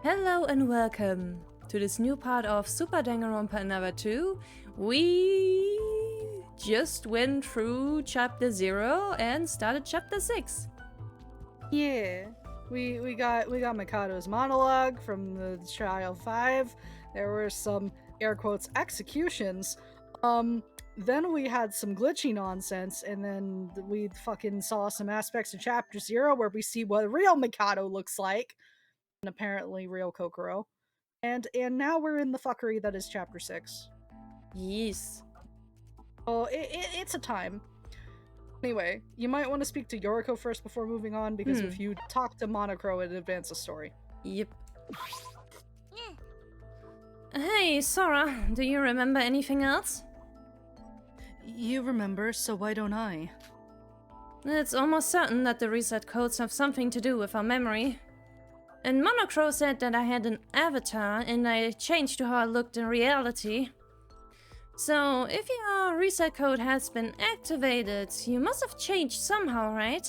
Hello and welcome to this new part of Super Danganronpa Another 2. We just went through chapter 0 and started chapter 6. Yeah, we got Mikado's monologue from the trial 5. There were some air quotes executions. Then we had some glitchy nonsense, and then we fucking saw some aspects of chapter 0 where we see what real Mikado looks like, and apparently real Kokoro. And now we're in the fuckery that is chapter 6. Yes. Oh, it's a time. Anyway, you might want to speak to Yoriko first before moving on, because if you talk to Monoc, it advances the story. Yep. Hey, Sora, do you remember anything else? You remember, so why don't I? It's almost certain that the reset codes have something to do with our memory. And Monoc said that I had an avatar and I changed to how I looked in reality. So, if your reset code has been activated, you must have changed somehow, right?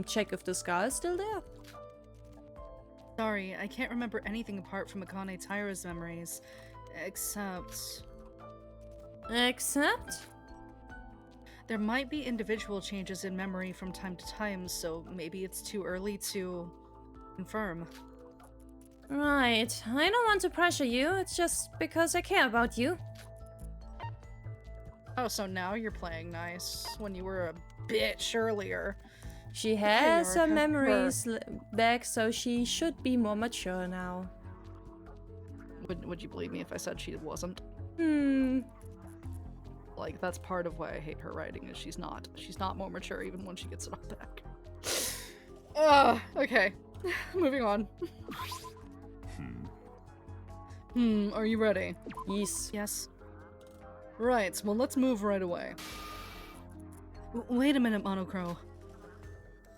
Check if the scar is still there. Sorry, I can't remember anything apart from Akane Taira's memories, except... Except? There might be individual changes in memory from time to time, so maybe it's too early to confirm. Right, I don't want to pressure you, it's just because I care about you. Oh, so now you're playing nice, when you were a bitch earlier. She has her memories back, so she should be more mature now. Would you believe me if I said she wasn't? Like, that's part of why I hate her writing, is she's not more mature even when she gets it all back. Okay. Moving on. Are you ready? Yes. Yes. Right, well let's move right away. Wait a minute, Monoc.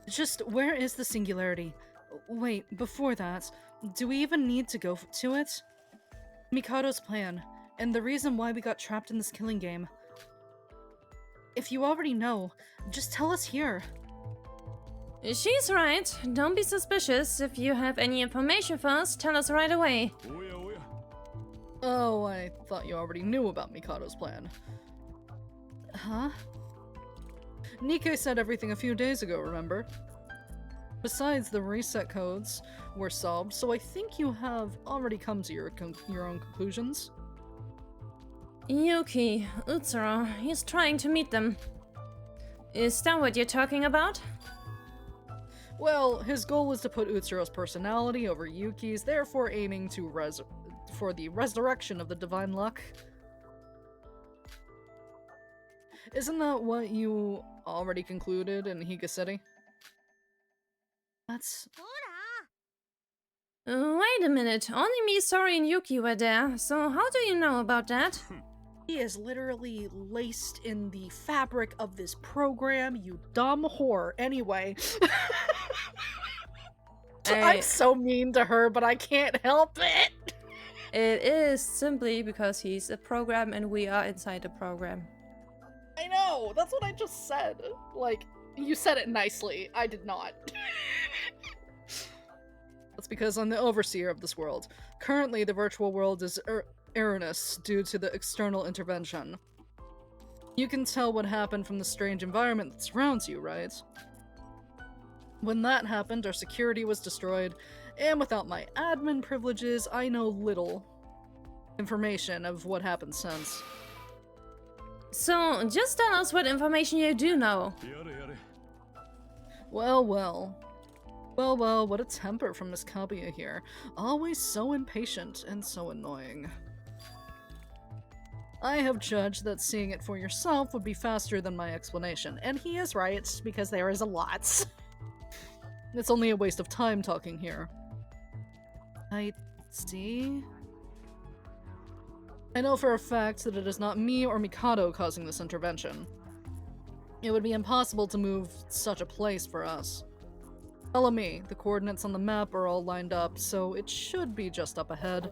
Just, where is the singularity? Wait, before that, do we even need to go to it? Mikado's plan, and the reason why we got trapped in this killing game. If you already know, just tell us here. She's right. Don't be suspicious. If you have any information for us, tell us right away. Oh, I thought you already knew about Mikado's plan. Huh? Nikke said everything a few days ago, remember? Besides, the reset codes were solved, so I think you have already come to your own conclusions. Yuki, Utsuro, he's trying to meet them. Is that what you're talking about? Well, his goal was to put Utsuro's personality over Yuki's, therefore aiming to for the resurrection of the divine luck. Isn't that what you already concluded in Higa City? That's... Wait a minute, only me, Sori, and Yuki were there, so how do you know about that? He is literally laced in the fabric of this program, you dumb whore. Anyway. I'm so mean to her, but I can't help it! It is simply because he's a program and we are inside the program. I know! That's what I just said. Like, you said it nicely. I did not. That's because I'm the overseer of this world. Currently, the virtual world is erroneous due to the external intervention. You can tell what happened from the strange environment that surrounds you, right? When that happened, our security was destroyed, and without my admin privileges, I know little information of what happened since. So, just tell us what information you do know. Well, what a temper from Miss Kaguya here. Always so impatient and so annoying. I have judged that seeing it for yourself would be faster than my explanation, and he is right, because there is a lot. It's only a waste of time talking here. I see. I know for a fact that it is not me or Mikado causing this intervention. It would be impossible to move such a place for us. Follow me. The coordinates on the map are all lined up, so it should be just up ahead.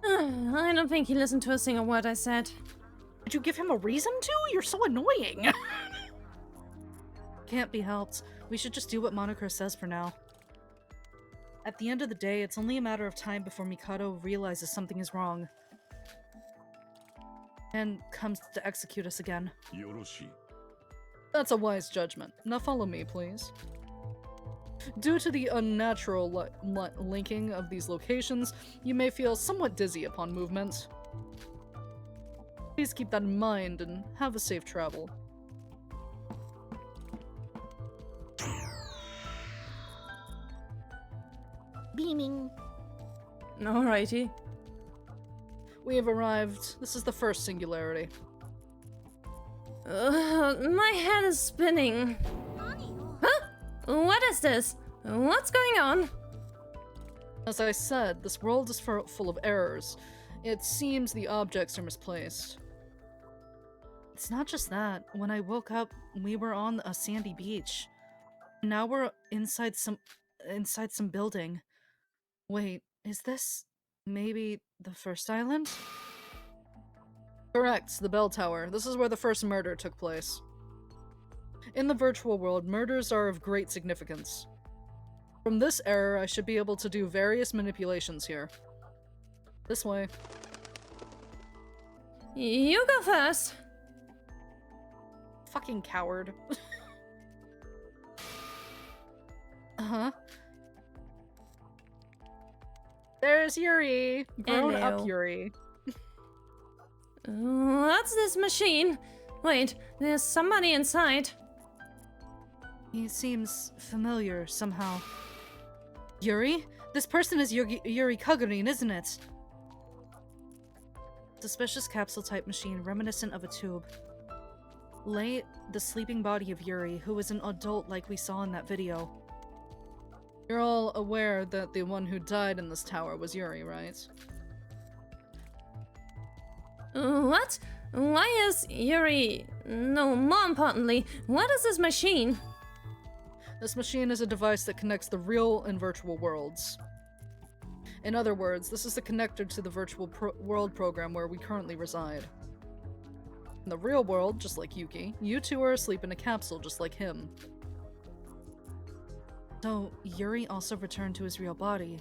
I don't think he listened to a single word I said. Did you give him a reason to? You're so annoying! Can't be helped. We should just do what Monoc says for now. At the end of the day, it's only a matter of time before Mikado realizes something is wrong. And comes to execute us again. That's a wise judgment. Now follow me, please. Due to the unnatural linking of these locations, you may feel somewhat dizzy upon movement. Please keep that in mind and have a safe travel. Beaming. Alrighty. We have arrived. This is the first singularity. My head is spinning. Huh? What is this? What's going on? As I said, this world is full of errors. It seems the objects are misplaced. It's not just that. When I woke up, we were on a sandy beach. Now we're inside some building. Wait, is this maybe the first island? Correct, the bell tower. This is where the first murder took place. In the virtual world, murders are of great significance. From this error, I should be able to do various manipulations here. This way. You go first. Fucking coward. Uh-huh. There's Yuri! Grown up Hello. Yuri. What's this machine? Wait, there's somebody inside. He seems familiar somehow. Yuri? This person is Yuri Kagarin, isn't it? Suspicious capsule-type machine reminiscent of a tube. Lay the sleeping body of Yuri, who was an adult like we saw in that video. You're all aware that the one who died in this tower was Yuri, right? What? Why is Yuri... No, more importantly, what is this machine? This machine is a device that connects the real and virtual worlds. In other words, this is the connector to the virtual world program where we currently reside. In the real world, just like Yuki, you two are asleep in a capsule just like him. So, Yuri also returned to his real body.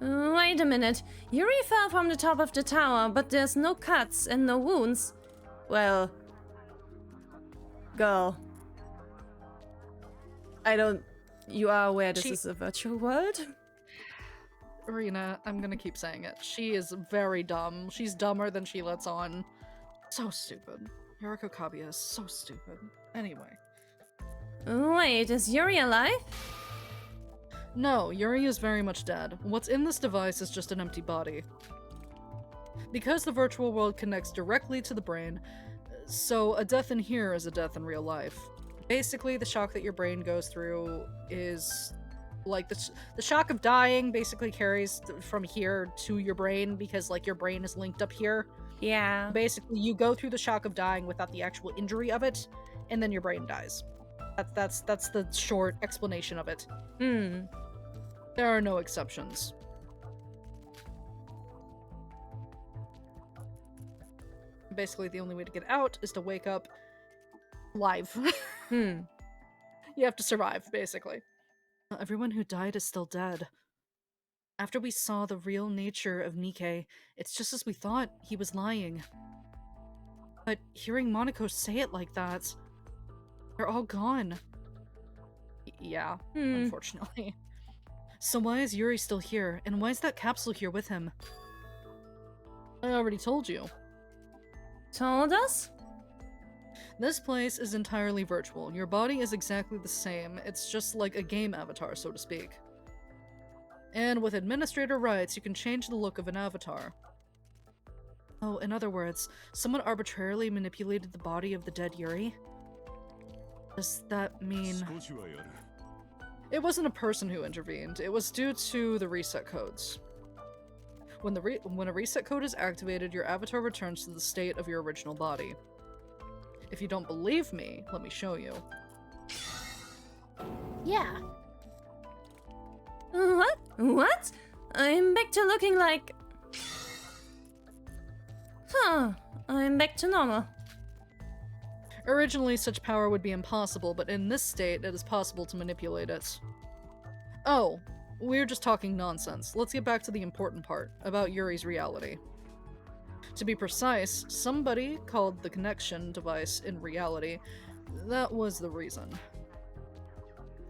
Wait a minute. Yuri fell from the top of the tower, but there's no cuts and no wounds. Well... Girl. You are aware this is a virtual world? Rina, I'm gonna keep saying it. She is very dumb. She's dumber than she lets on. So stupid. Yoriko Kabuya is so stupid. Anyway. Wait, is Yuri alive? No, Yuri is very much dead. What's in this device is just an empty body. Because the virtual world connects directly to the brain, so a death in here is a death in real life. Basically, the shock that your brain goes through is... like, the shock of dying basically carries from here to your brain because, like, your brain is linked up here. Yeah. Basically, you go through the shock of dying without the actual injury of it, and then your brain dies. That's the short explanation of it. There are no exceptions. Basically, the only way to get out is to wake up live. You have to survive, basically. Everyone who died is still dead. After we saw the real nature of Nikke, it's just as we thought. He was lying. But hearing Monoc say it like that, they're all gone. Yeah, unfortunately. So why is Yuri still here, and why is that capsule here with him? I already told you. Told us? This place is entirely virtual. Your body is exactly the same. It's just like a game avatar, so to speak. And with administrator rights, you can change the look of an avatar. Oh, in other words, someone arbitrarily manipulated the body of the dead Yuri? Does that mean... It wasn't a person who intervened. It was due to the reset codes. When a reset code is activated, your avatar returns to the state of your original body. If you don't believe me, let me show you. Yeah. What? What? I'm back to looking like... I'm back to normal. Originally, such power would be impossible, but in this state, it is possible to manipulate it. Oh, we're just talking nonsense. Let's get back to the important part, about Yuri's reality. To be precise, somebody called the connection device in reality. That was the reason.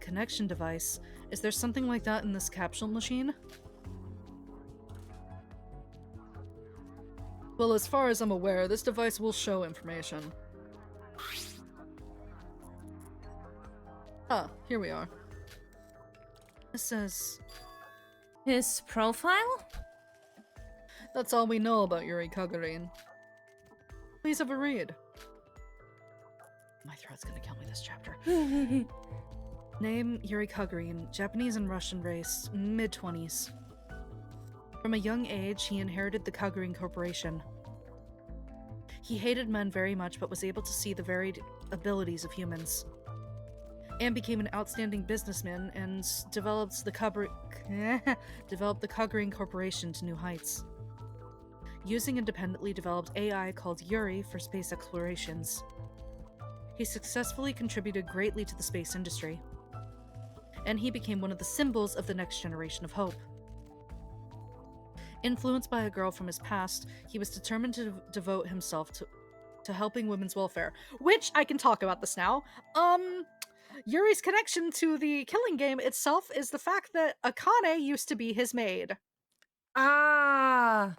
Connection device? Is there something like that in this capsule machine? Well, as far as I'm aware, this device will show information. Ah, here we are. This says... His profile? That's all we know about Yuri Kagarin. Please have a read. My throat's gonna kill me this chapter. Name, Yuri Kagarin, Japanese and Russian race, mid-20s. From a young age, he inherited the Kagarin Corporation. He hated men very much, but was able to see the varied abilities of humans. And became an outstanding businessman and developed the Kagarin Corporation to new heights. Using independently developed AI called Yuri for space explorations. He successfully contributed greatly to the space industry. And he became one of the symbols of the next generation of hope. Influenced by a girl from his past, he was determined to devote himself to helping women's welfare. Which, I can talk about this now. Yuri's connection to the killing game itself is the fact that Akane used to be his maid. Ah!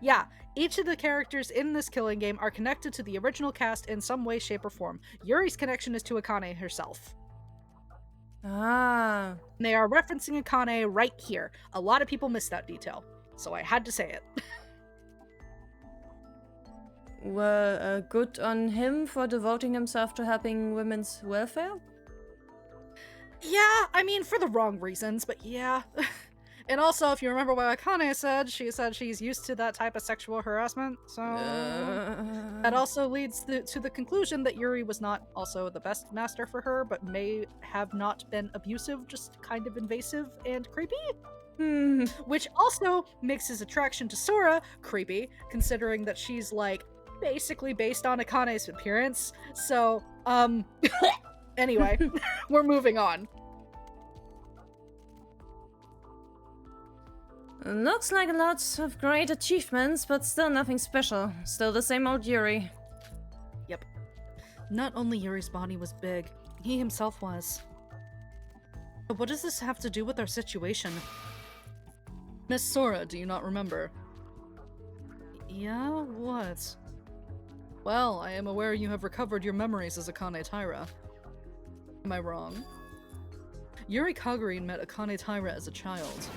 Yeah, each of the characters in this killing game are connected to the original cast in some way, shape, or form. Yuri's connection is to Akane herself. Ah. They are referencing Akane right here. A lot of people miss that detail, so I had to say it. Well, good on him for devoting himself to helping women's welfare? Yeah, I mean, for the wrong reasons, but yeah. And also, if you remember what Akane said, she said she's used to that type of sexual harassment, so... That also leads to the conclusion that Yuri was not also the best master for her, but may have not been abusive, just kind of invasive and creepy? Which also makes his attraction to Sora creepy, considering that she's, like, basically based on Akane's appearance. So, anyway, we're moving on. Looks like lots of great achievements, but still nothing special. Still the same old Yuri. Yep. Not only Yuri's body was big, he himself was. But what does this have to do with our situation? Miss Sora, do you not remember? Yeah, what? Well, I am aware you have recovered your memories as Akane Taira. Am I wrong? Yuri Kagarin met Akane Taira as a child.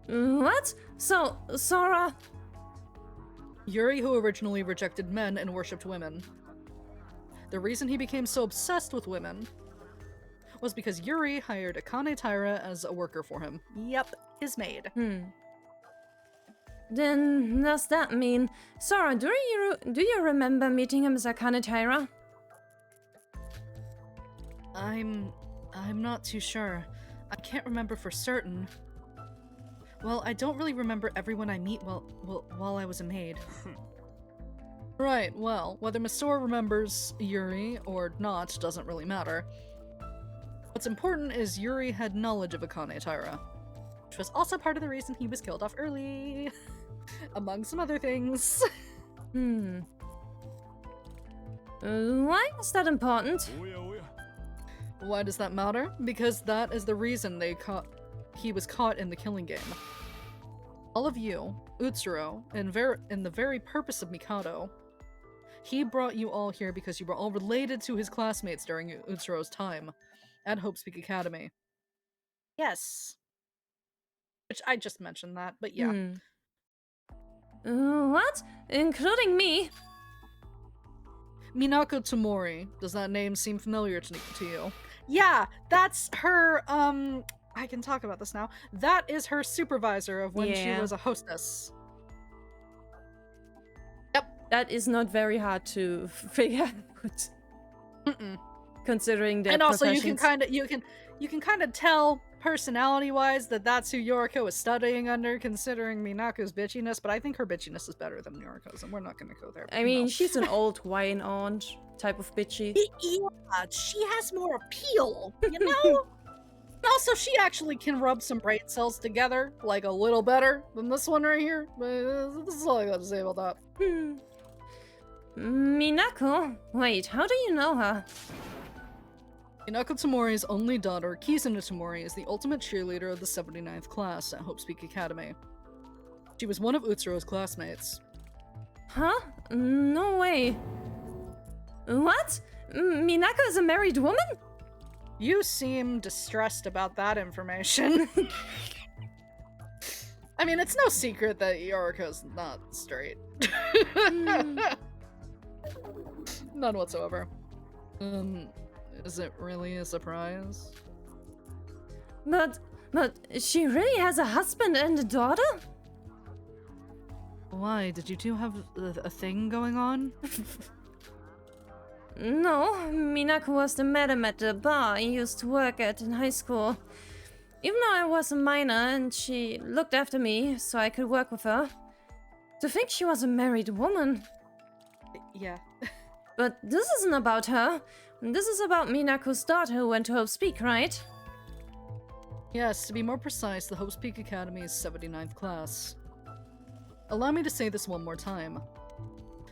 What? So, Sora... Yuri, who originally rejected men and worshipped women. The reason he became so obsessed with women was because Yuri hired Akane Taira as a worker for him. Yep, his maid. Then, does that mean... Sora, do you remember meeting him as Akane Taira? I'm not too sure. I can't remember for certain. Well, I don't really remember everyone I meet while I was a maid. Right, well, whether Miss Sora remembers Yuri or not doesn't really matter. What's important is Yuri had knowledge of Akane Taira, which was also part of the reason he was killed off early, among some other things. Why is that important? Why does that matter? Because that is the reason he was caught in the killing game. All of you, Utsuro, and the very purpose of Mikado, he brought you all here because you were all related to his classmates during Utsuro's time at Hopespeak Academy. Yes. Which I just mentioned that, but yeah. What? Including me? Minako Tomori. Does that name seem familiar to you? Yeah, that's her, I can talk about this now. That is her supervisor of when she was a hostess. Yep. That is not very hard to figure out. Considering that. And also you can kind of tell personality-wise that that's who Yoriko is studying under, considering Minako's bitchiness, but I think her bitchiness is better than Yoriko's, and we're not gonna go there. I mean, she's an old wine aunt type of bitchy. Yeah, she has more appeal, you know? Also, she actually can rub some brain cells together, like, a little better than this one right here. But this is all I got to say about that. Minako? Wait, how do you know her? Minako Tamori's only daughter, Kizuna Tamori, is the ultimate cheerleader of the 79th class at Hope's Peak Academy. She was one of Utsuro's classmates. Huh? No way. What? Minako is a married woman? You seem distressed about that information. I mean, it's no secret that Yoriko's not straight. None whatsoever. Is it really a surprise? But she really has a husband and a daughter? Why? Did you two have a thing going on? No, Minako was the madam at the bar I used to work at in high school. Even though I was a minor and she looked after me so I could work with her. To think she was a married woman. Yeah. But this isn't about her. This is about Minako's daughter who went to Hope's Peak, right? Yes, to be more precise, the Hope's Peak Academy's 79th class. Allow me to say this one more time.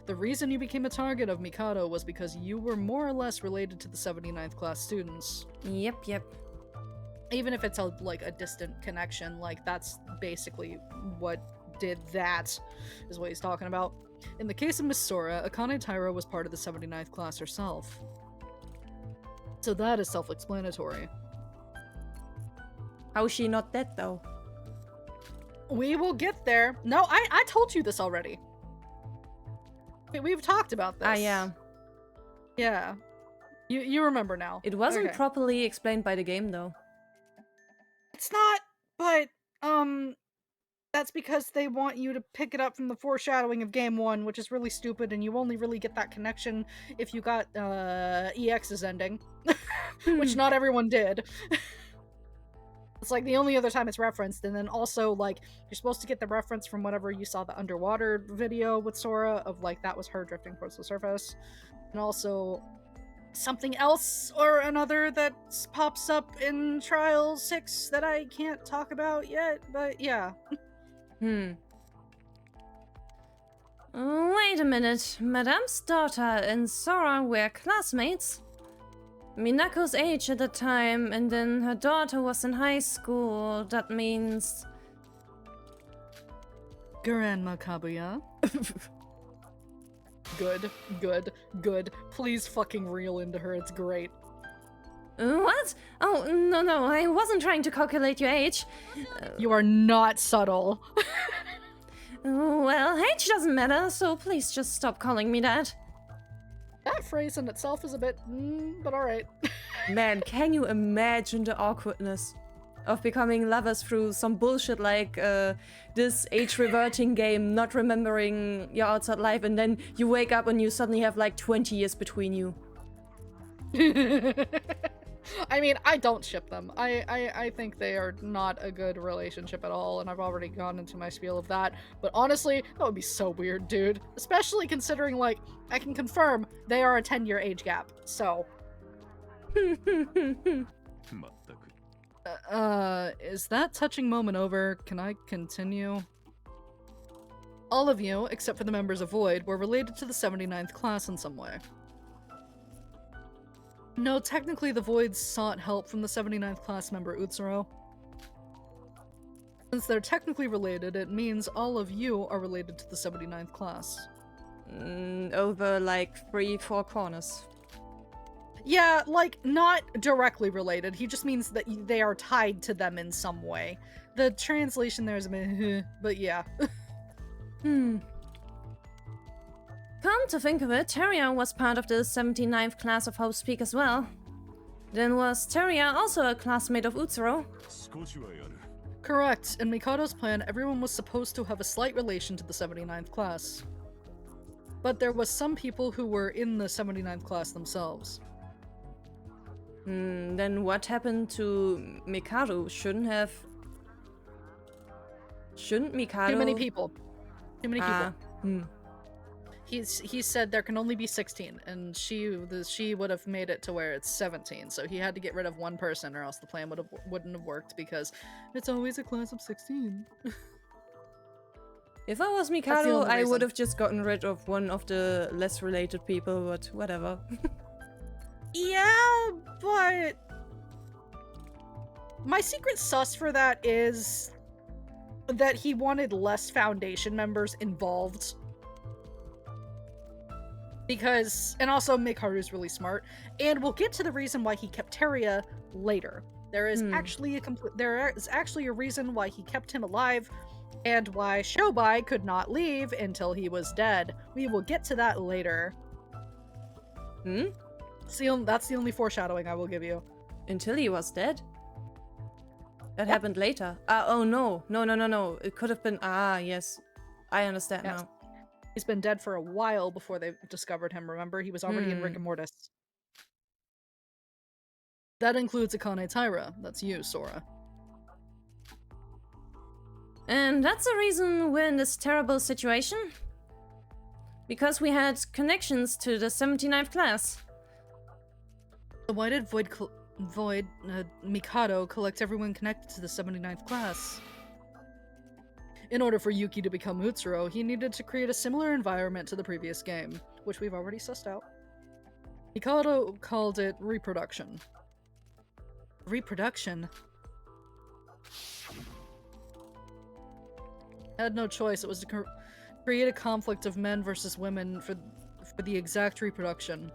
The reason you became a target of Mikado was because you were more or less related to the 79th class students. Yep. Even if it's a distant connection, that's basically what did that, is what he's talking about. In the case of Miss Sora, Akane Taira was part of the 79th class herself. So that is self-explanatory. How is she not dead, though? We will get there. No, I told you this already. We've talked about this. Ah, yeah. Yeah. You remember now. It wasn't properly explained by the game, though. It's not, but, that's because they want you to pick it up from the foreshadowing of Game 1, which is really stupid, and you only really get that connection if you got, EX's ending. Which not everyone did. It's the only other time it's referenced, and then also, you're supposed to get the reference from whenever you saw the underwater video with Sora, of, that was her drifting towards the surface. And also, something else or another that pops up in Trial 6 that I can't talk about yet, but yeah. Wait a minute. Madame's daughter and Sora were classmates? Minako's age at the time, and then her daughter was in high school. That means... Grandma Kabuya. Good. Please fucking reel into her, it's great. What? Oh, no, I wasn't trying to calculate your age. You are not subtle. Well, age doesn't matter, so please just stop calling me that. That phrase in itself is a bit, but alright. Man, can you imagine the awkwardness of becoming lovers through some bullshit like this age-reverting game, not remembering your outside life, and then you wake up and you suddenly have 20 years between you. I mean, I don't ship them. I think they are not a good relationship at all, and I've already gone into my spiel of that. But honestly, that would be so weird, dude. Especially considering, I can confirm they are a 10-year age gap, so... Is that touching moment over? Can I continue? All of you, except for the members of Void, were related to the 79th class in some way. No, technically the Voids sought help from the 79th class member Utsuro. Since they're technically related, it means all of you are related to the 79th class. Over 3-4 corners. Yeah, not directly related. He just means that they are tied to them in some way. The translation there is a bit, but yeah. Come to think of it, Teria was part of the 79th class of Hope's Peak as well. Then was Teria also a classmate of Utsuro? Correct. In Mikado's plan, everyone was supposed to have a slight relation to the 79th class. But there was some people who were in the 79th class themselves. Then what happened to Mikado? Shouldn't Mikado... Too many people. Too many people. Hmm. He said there can only be 16, and she would have made it to where it's 17. So he had to get rid of one person, or else the plan wouldn't have worked, because it's always a class of 16. If I was Mikado, I would have just gotten rid of one of the less related people, but whatever. Yeah, but my secret sus for that is that he wanted less Foundation members involved. Because, and also Mikaru's really smart, and we'll get to the reason why he kept Teria later. There is actually a reason why he kept him alive, and why Shobai could not leave until he was dead. We will get to that later. That's the only foreshadowing I will give you. Until he was dead? That happened later. Oh no. No. It could have been... yes. I understand now. He's been dead for a while before they discovered him, remember? He was already in Rigor Mortis. That includes Akane Taira. That's you, Sora. And that's the reason we're in this terrible situation? Because we had connections to the 79th class. So why did Mikado collect everyone connected to the 79th class? In order for Yuki to become Utsuro, he needed to create a similar environment to the previous game, which we've already sussed out. Mikado called it reproduction. Reproduction? Had no choice, it was to create a conflict of men versus women for the exact reproduction.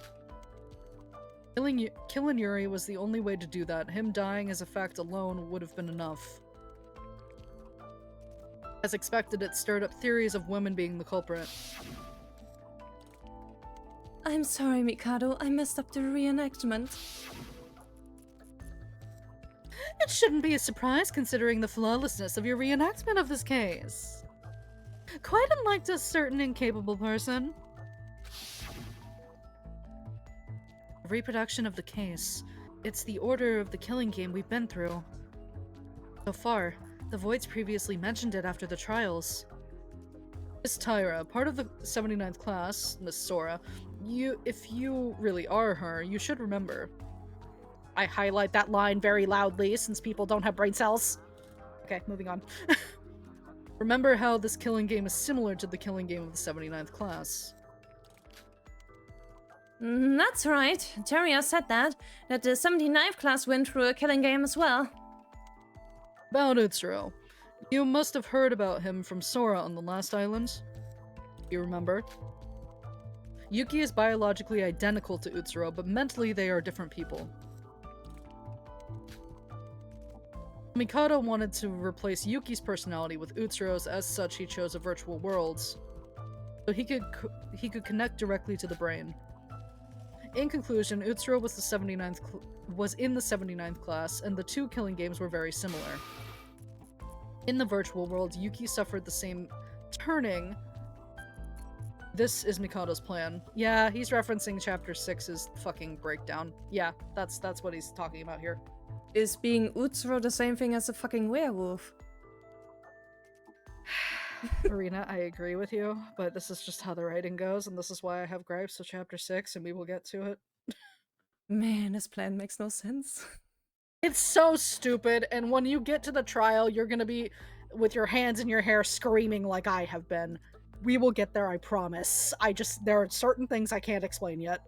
Killing Yuri was the only way to do that. Him dying as a fact alone would have been enough. As expected, it stirred up theories of women being the culprit. I'm sorry, Mikado. I messed up the reenactment. It shouldn't be a surprise considering the flawlessness of your reenactment of this case. Quite unlike a certain incapable person. A reproduction of the case. It's the order of the killing game we've been through. So far, the Voids previously mentioned it after the trials. Miss Tyra, part of the 79th class, Miss Sora, if you really are her, you should remember. I highlight that line very loudly since people don't have brain cells. Okay, moving on. Remember how this killing game is similar to the killing game of the 79th class. That's right. Teria said that the 79th class went through a killing game as well. About Utsuro. You must have heard about him from Sora on the last island. You remember? Yuki is biologically identical to Utsuro, but mentally they are different people. Mikado wanted to replace Yuki's personality with Utsuro's, as such he chose a virtual world, so he could connect directly to the brain. In conclusion, Utsuro was in the 79th class, and the two killing games were very similar. In the virtual world, Yuki suffered the same turning. This is Mikado's plan. Yeah, he's referencing chapter 6's fucking breakdown. Yeah, that's what he's talking about here. Is being Utsuro the same thing as a fucking werewolf? Rina, I agree with you, but this is just how the writing goes, and this is why I have gripes with chapter 6, and we will get to it. Man, this plan makes no sense. It's so stupid, and when you get to the trial, you're gonna be with your hands in your hair screaming like I have been. We will get there, I promise. There are certain things I can't explain yet.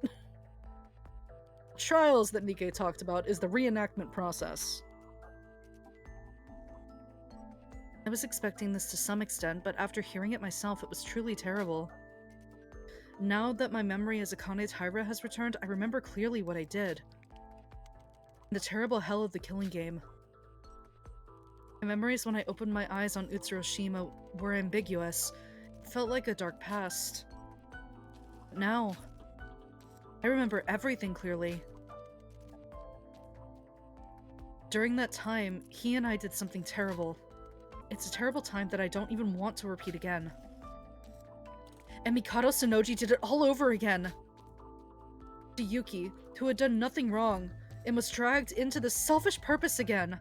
Trials that Nikke talked about is the reenactment process. I was expecting this to some extent, but after hearing it myself, it was truly terrible. Now that my memory as Akane Taira has returned, I remember clearly what I did. The terrible hell of the killing game. My memories when I opened my eyes on Utsuroshima were ambiguous. It felt like a dark past. But now, I remember everything clearly. During that time, he and I did something terrible. It's a terrible time that I don't even want to repeat again. And Mikado Sonoji did it all over again! To Yuki, who had done nothing wrong, and was dragged into this selfish purpose again.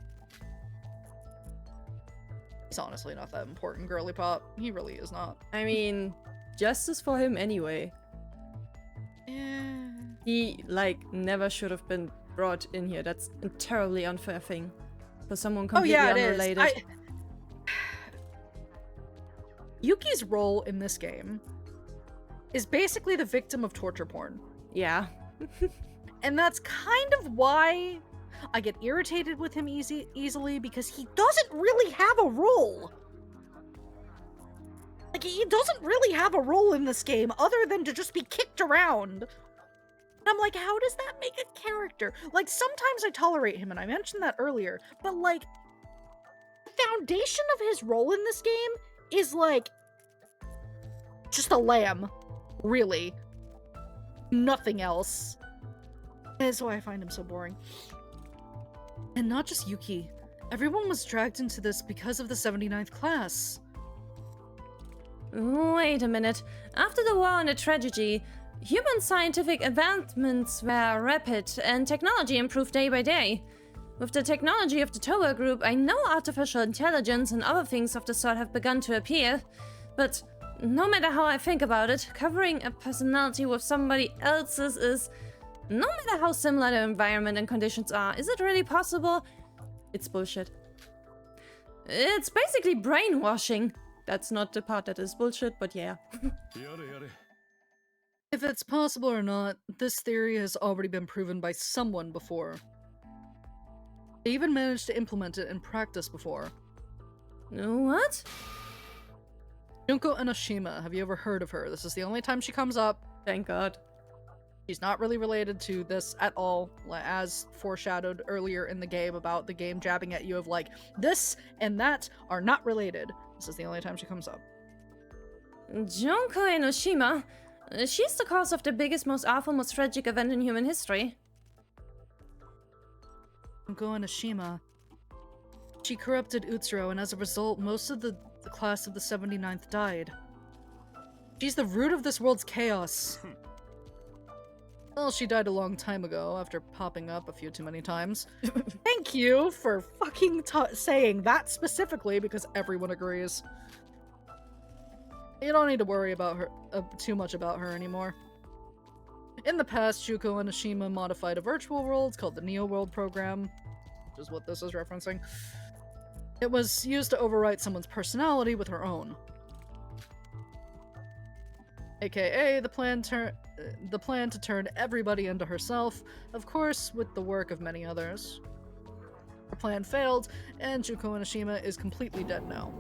He's honestly not that important, girly pop. He really is not. I mean, justice for him anyway. Yeah. He, like, never should have been brought in here. That's a terribly unfair thing. For someone completely unrelated. It is. Yuki's role in this game is basically the victim of torture porn. Yeah. And that's kind of why I get irritated with him easily, because he doesn't really have a role. Like, he doesn't really have a role in this game other than to just be kicked around. And I'm like, how does that make a character? Like, sometimes I tolerate him, and I mentioned that earlier, but like, the foundation of his role in this game is like, just a lamb. Really. Nothing else. That's why I find him so boring. And not just Yuki. Everyone was dragged into this because of the 79th class. Wait a minute. After the war and the tragedy, human scientific advancements were rapid and technology improved day by day. With the technology of the Towa group, I know artificial intelligence and other things of the sort have begun to appear, but no matter how I think about it, covering a personality with somebody else's is, no matter how similar the environment and conditions are, is it really possible? It's bullshit. It's basically brainwashing. That's not the part that is bullshit, but yeah. If it's possible or not, this theory has already been proven by someone before. They even managed to implement it in practice before. What? Junko Enoshima, have you ever heard of her? This is the only time she comes up. Thank God. She's not really related to this at all, as foreshadowed earlier in the game about the game jabbing at you of like, this and that are not related. This is the only time she comes up. Junko Enoshima? She's the cause of the biggest, most awful, most tragic event in human history. Junko Enoshima. She corrupted Utsuro, and as a result, most of the class of the 79th died. She's the root of this world's chaos. Well, she died a long time ago after popping up a few too many times. Thank you for fucking saying that specifically, because everyone agrees. You don't need to worry about her too much about her anymore. In the past, Junko Enoshima modified a virtual world called the Neo World program, which is what this is referencing. It was used to overwrite someone's personality with her own. AKA the plan to turn everybody into herself, of course, with the work of many others. Her plan failed, and Junko Enoshima is completely dead now.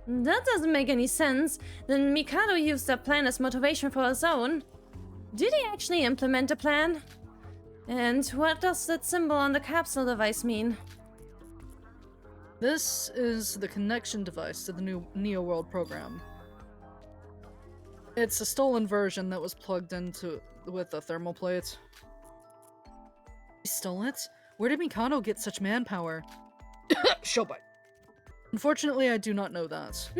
That doesn't make any sense. Then Mikado used that plan as motivation for his own. Did he actually implement the plan? And what does that symbol on the capsule device mean? This is the connection device to the new Neo World program. It's a stolen version that was plugged into with a thermal plate. He stole it? Where did Mikado get such manpower? Showbite. Unfortunately, I do not know that.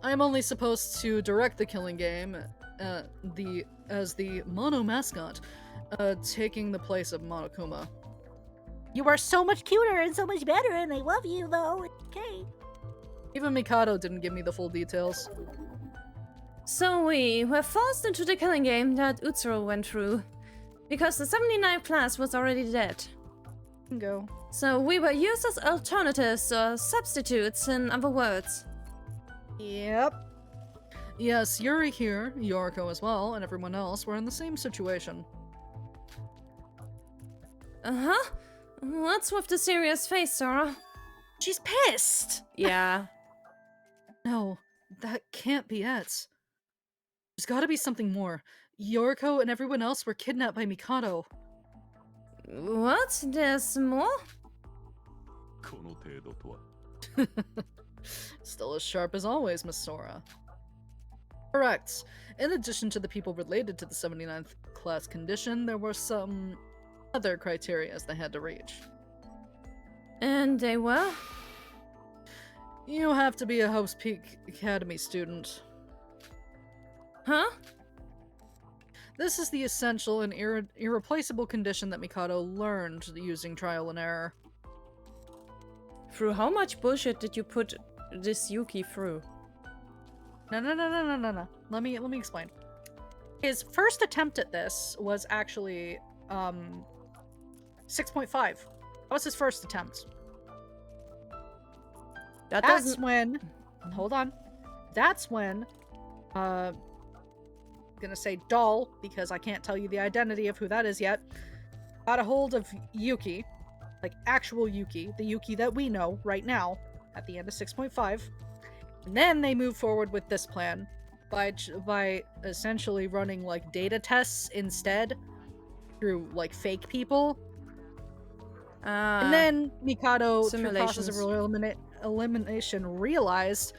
I am only supposed to direct the killing game as the Mono mascot, taking the place of Monokuma. You are so much cuter and so much better, and I love you, though. Okay. Even Mikado didn't give me the full details. So we were forced into the killing game that Utsuro went through, because the 79th class was already dead. Go. So we were used as alternatives or substitutes, in other words. Yep. Yes, Yuri here, Yoriko as well, and everyone else were in the same situation. Uh-huh. What's with the serious face, Sora? She's pissed! Yeah. No, that can't be it. There's gotta be something more. Yoriko and everyone else were kidnapped by Mikado. What? There's more? Still as sharp as always, Miss Sora. Correct. In addition to the people related to the 79th class condition, there were some other criterias they had to reach. And they were? You have to be a Hope's Peak Academy student. Huh? This is the essential and irreplaceable condition that Mikado learned using trial and error. Through how much bullshit did you put this Yuki through? No. Let me explain. His first attempt at this was actually 6.5. That was his first attempt. That's when, hold on. That's when, I'm gonna say Doll, because I can't tell you the identity of who that is yet, got a hold of Yuki, like actual Yuki, the Yuki that we know right now, at the end of 6.5. And then they move forward with this plan by essentially running like data tests instead through like fake people. And then Mikado, through process of elimination, realized,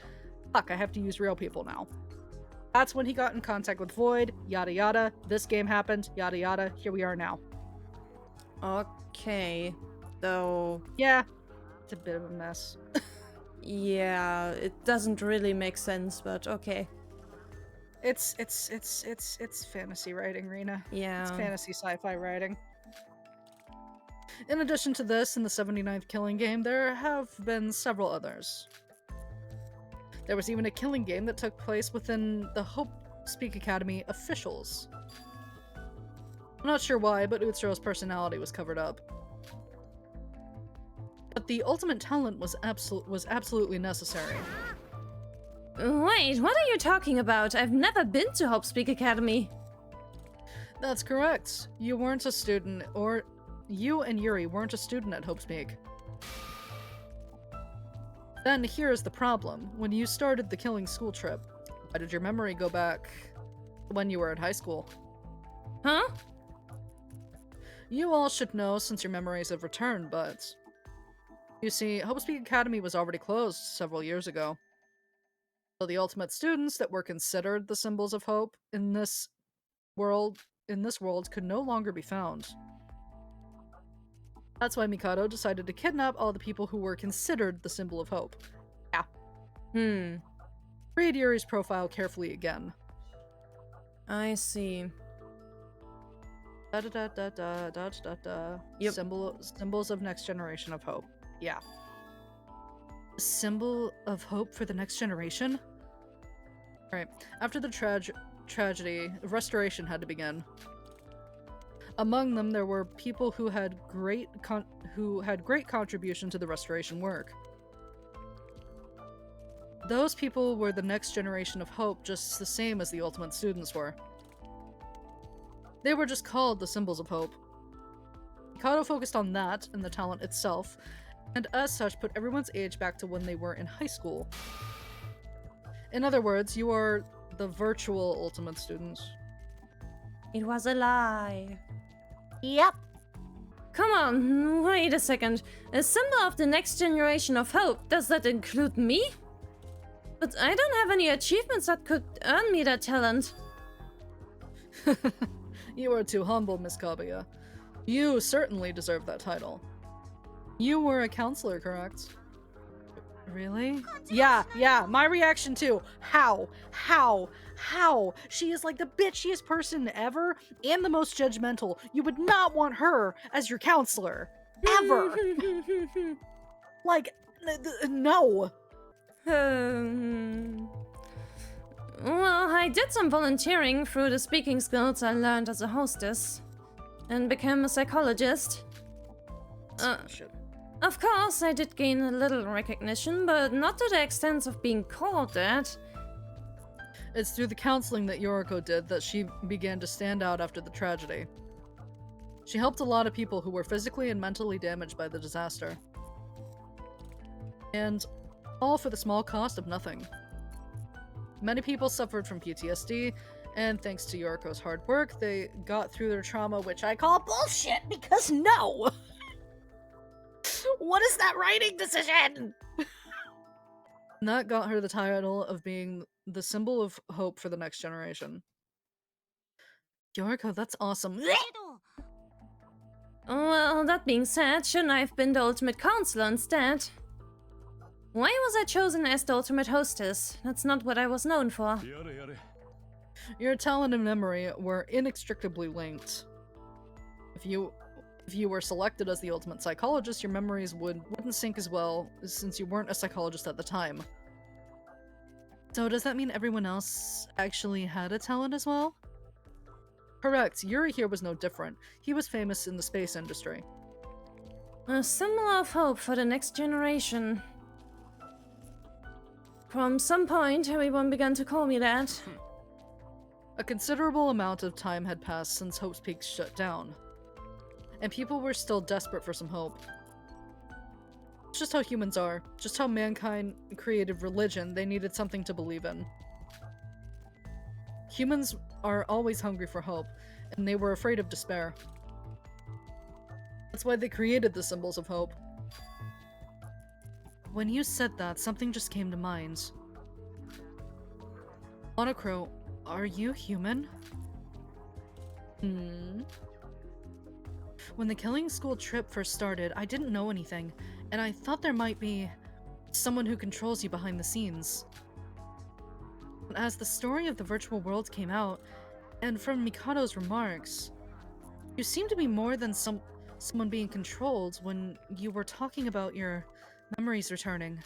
fuck, I have to use real people now. That's when he got in contact with Void, yada yada. This game happened, yada yada. Here we are now. Okay. So... yeah, it's a bit of a mess. yeah, it doesn't really make sense, but okay. It's fantasy writing, Rena. Yeah. It's fantasy sci-fi writing. In addition to this, in the 79th Killing Game, there have been several others. There was even a killing game that took place within the Hope Speak Academy officials. I'm not sure why, but Utsuro's personality was covered up. But the ultimate talent was absolutely necessary. Wait, what are you talking about? I've never been to Hope Speak Academy. That's correct. You weren't a student, or you and Yuri weren't a student at Hope Speak. Then here's the problem. When you started the killing school trip, why did your memory go back when you were at high school? Huh? You all should know since your memories have returned, but... you see, Hope Speak Academy was already closed several years ago. So the ultimate students that were considered the symbols of hope in this world could no longer be found. That's why Mikado decided to kidnap all the people who were considered the symbol of hope. Yeah. Read Yuri's profile carefully again. I see. Yep. Symbols of next generation of hope. Yeah. A symbol of hope for the next generation? Alright. After the tragedy, restoration had to begin. Among them, there were people who had great contribution to the restoration work. Those people were the next generation of hope, just the same as the ultimate students were. They were just called the symbols of hope. Mikado focused on that and the talent itself, and as such put everyone's age back to when they were in high school. In other words, you are the virtual ultimate students. It was a lie. Yep. Come on, wait a second. A symbol of the next generation of hope, does that include me? But I don't have any achievements that could earn me that talent. You are too humble, Miss Kaguya. You certainly deserve that title. You were a counselor, correct? Really? Yeah, my reaction too. How? She is like the bitchiest person ever and the most judgmental. You would not want her as your counselor. Ever. Like, no. Well, I did some volunteering through the speaking skills I learned as a hostess, and became a psychologist. Shit. Of course, I did gain a little recognition, but not to the extent of being called that. It's through the counseling that Yoriko did that she began to stand out after the tragedy. She helped a lot of people who were physically and mentally damaged by the disaster. And all for the small cost of nothing. Many people suffered from PTSD, and thanks to Yoriko's hard work, they got through their trauma, which I call bullshit, because no! What is that writing decision? And that got her the title of being the symbol of hope for the next generation. Yoriko, that's awesome. Well, that being said, shouldn't I have been the ultimate counselor instead? Why was I chosen as the ultimate hostess? That's not what I was known for. Your talent and memory were inextricably linked. If you were selected as the ultimate psychologist, your memories wouldn't sync as well, since you weren't a psychologist at the time. So does that mean everyone else actually had a talent as well? Correct. Yuri here was no different. He was famous in the space industry. A symbol of hope for the next generation. From some point, everyone began to call me that. A considerable amount of time had passed since Hope's Peak shut down, and people were still desperate for some hope. It's just how humans are, just how mankind created religion. They needed something to believe in. Humans are always hungry for hope, and they were afraid of despair. That's why they created the symbols of hope. When you said that, something just came to mind. Monoc, are you human? When the killing school trip first started, I didn't know anything, and I thought there might be someone who controls you behind the scenes. As the story of the virtual world came out, and from Mikado's remarks, you seem to be more than someone being controlled when you were talking about your memories returning.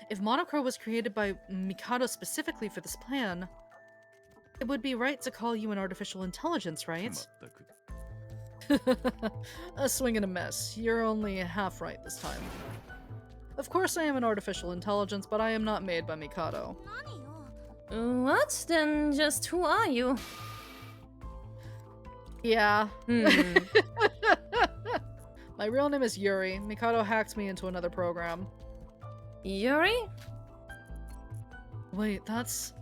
If Monoc was created by Mikado specifically for this plan, it would be right to call you an artificial intelligence, right? A swing and a miss. You're only half right this time. Of course I am an artificial intelligence, but I am not made by Mikado. What? Then just who are you? Yeah. My real name is Yuri. Mikado hacked me into another program. Yuri? Wait, that's...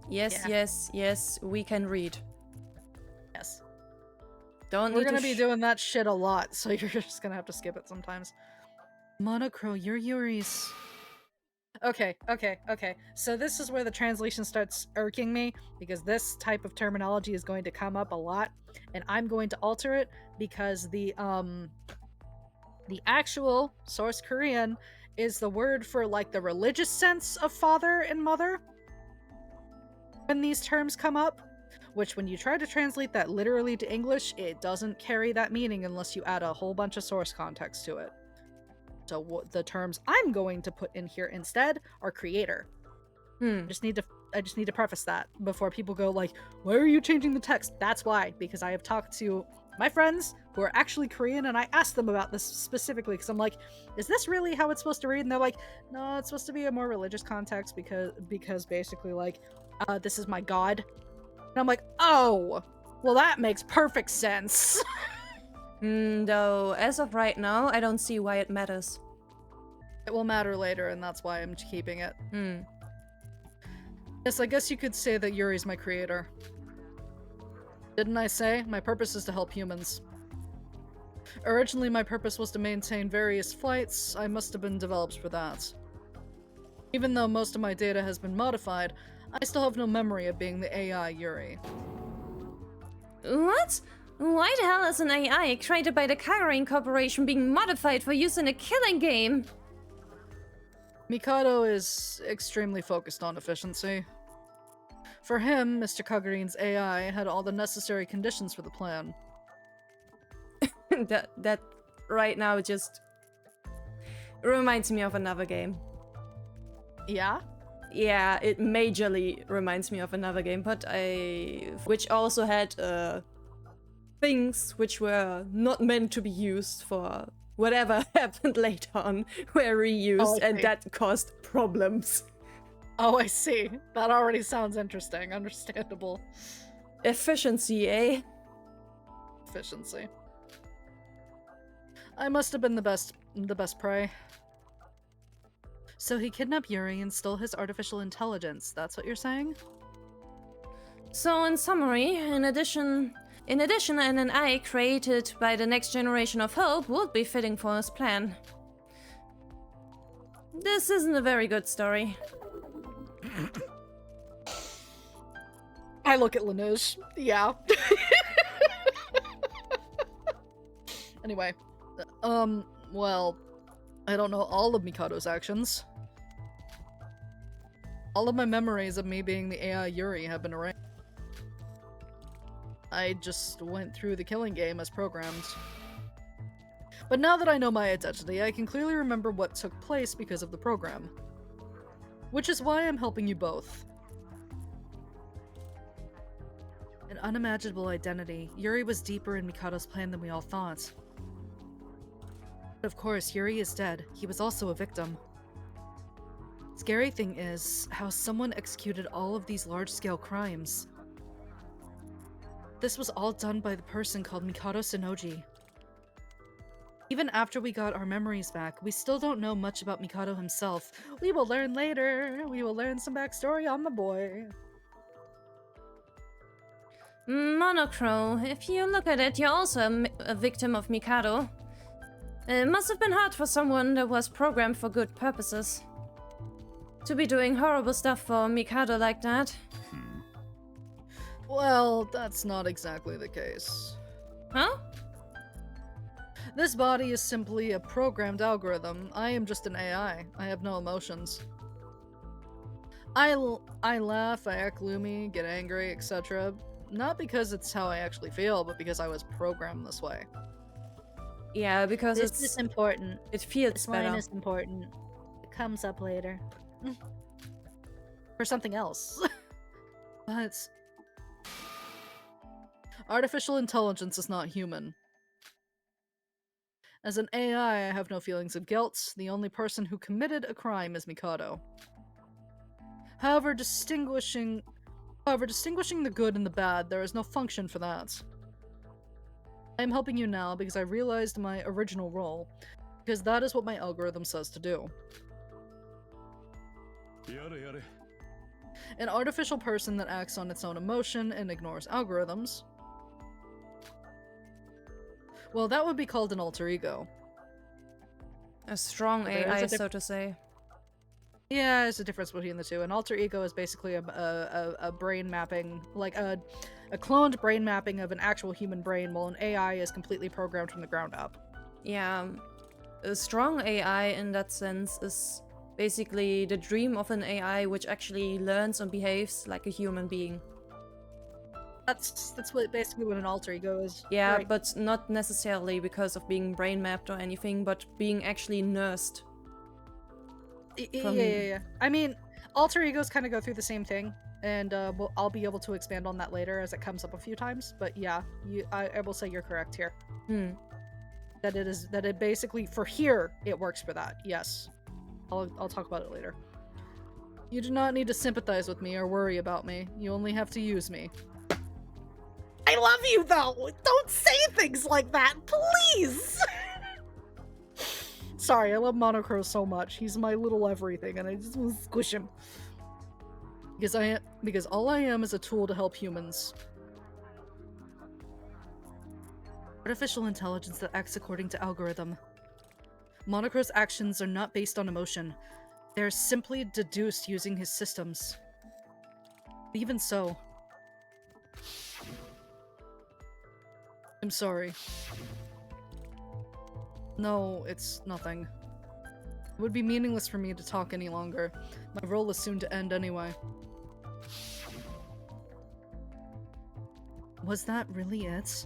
Yes, Yeah. yes, we can read. Yes. Don't We're need gonna to be doing that shit a lot, so you're just gonna have to skip it sometimes. Monoc, you're Yuri's... Okay. So this is where the translation starts irking me, because this type of terminology is going to come up a lot, and I'm going to alter it because the actual source Korean is the word for like the religious sense of father and mother when these terms come up, which when you try to translate that literally to English, it doesn't carry that meaning unless you add a whole bunch of source context to it. So what the terms I'm going to put in here instead are creator. I just need to preface that before people go like, why are you changing the text? That's why, because I have talked to my friends who are actually Korean, and I asked them about this specifically because I'm like, is this really how it's supposed to read? And they're like, no, it's supposed to be a more religious context because basically like, this is my god. And I'm like, oh, well that makes perfect sense. Though, as of right now, I don't see why it matters. It will matter later, and that's why I'm keeping it. Yes, I guess you could say that Yuri's my creator. Didn't I say? My purpose is to help humans. Originally, my purpose was to maintain various flights. I must have been developed for that. Even though most of my data has been modified, I still have no memory of being the AI Yuri. What? Why the hell is an AI created by the Kagurain Corporation being modified for use in a killing game? Mikado is extremely focused on efficiency. For him, Mr. Kagurain's AI had all the necessary conditions for the plan. that right now just reminds me of another game. Yeah? Yeah, it majorly reminds me of another game, but which also had things which were not meant to be used for whatever happened later on were reused, and that caused problems. Oh, I see. That already sounds interesting. Understandable. Efficiency, eh? Efficiency. I must have been the best prey. So he kidnapped Yuri and stole his artificial intelligence. That's what you're saying? So in summary, in addition, an AI created by the next generation of Hope would be fitting for his plan. This isn't a very good story. I look at Laneige. Yeah. Anyway, well, I don't know all of Mikado's actions. All of my memories of me being the AI Yuri have been erased. I just went through the killing game as programmed. But now that I know my identity, I can clearly remember what took place because of the program. Which is why I'm helping you both. An unimaginable identity. Yuri was deeper in Mikado's plan than we all thought. But of course, Yuri is dead. He was also a victim. Scary thing is how someone executed all of these large-scale crimes. This was all done by the person called Mikado Sonoji. Even after we got our memories back, we still don't know much about Mikado himself. We will learn later. We will learn some backstory on my boy. Monoc, if you look at it, you're also a victim of Mikado. It must have been hard for someone that was programmed for good purposes. To be doing horrible stuff for Mikado like that. Well, that's not exactly the case. Huh? This body is simply a programmed algorithm. I am just an AI. I have no emotions. I laugh, I act gloomy, get angry, etc. Not because it's how I actually feel, but because I was programmed this way. Yeah, because This is important. it feels This better. line is important. It comes up later. For something else. But artificial intelligence is not human. As an AI, I have no feelings of guilt. The only person who committed a crime is Mikado. However, distinguishing the good and the bad, there is no function for that. I am helping you now because I realized my original role, because that is what my algorithm says to do. An artificial person that acts on its own emotion and ignores algorithms. Well, that would be called an alter ego. A strong There is AI, a so to say. Yeah, there's a difference between the two. An alter ego is basically a brain mapping, like a cloned brain mapping of an actual human brain, while an AI is completely programmed from the ground up. Yeah, a strong AI in that sense is basically the dream of an AI which actually learns and behaves like a human being. That's basically what an alter ego is. Yeah, Right. but not necessarily because of being brain mapped or anything, but being actually nursed. Yeah. I mean, alter egos kind of go through the same thing, and I'll be able to expand on that later as it comes up a few times. But yeah, I will say you're correct here. That it basically for here it works for that. Yes, I'll talk about it later. You do not need to sympathize with me or worry about me. You only have to use me. I love you though. Don't say things like that, please. Sorry, I love Monoc so much. He's my little everything, and I just want to squish him. Because all I am is a tool to help humans. Artificial intelligence that acts according to algorithm. Monocro's actions are not based on emotion. They're simply deduced using his systems. Even so. I'm sorry. No, it's nothing. It would be meaningless for me to talk any longer. My role is soon to end anyway. Was that really it?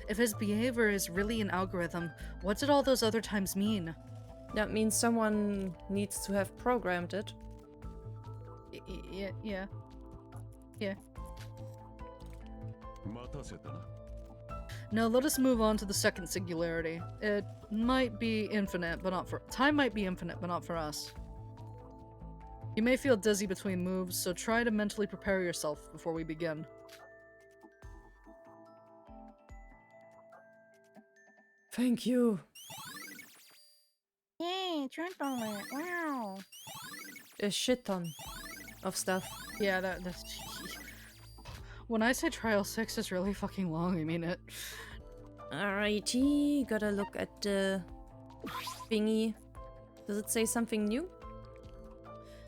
If his behavior is really an algorithm, what did all those other times mean? That means someone needs to have programmed it. Yeah. Now let us move on to the second singularity. It might be infinite, but not for- Time might be infinite, but not for us. You may feel dizzy between moves, so try to mentally prepare yourself before we begin. Thank you. Yay, drink on it. Wow. A shit ton of stuff. Yeah, that's... When I say Trial 6 is really fucking long, I mean it. Alrighty, gotta look at the thingy. Does it say something new?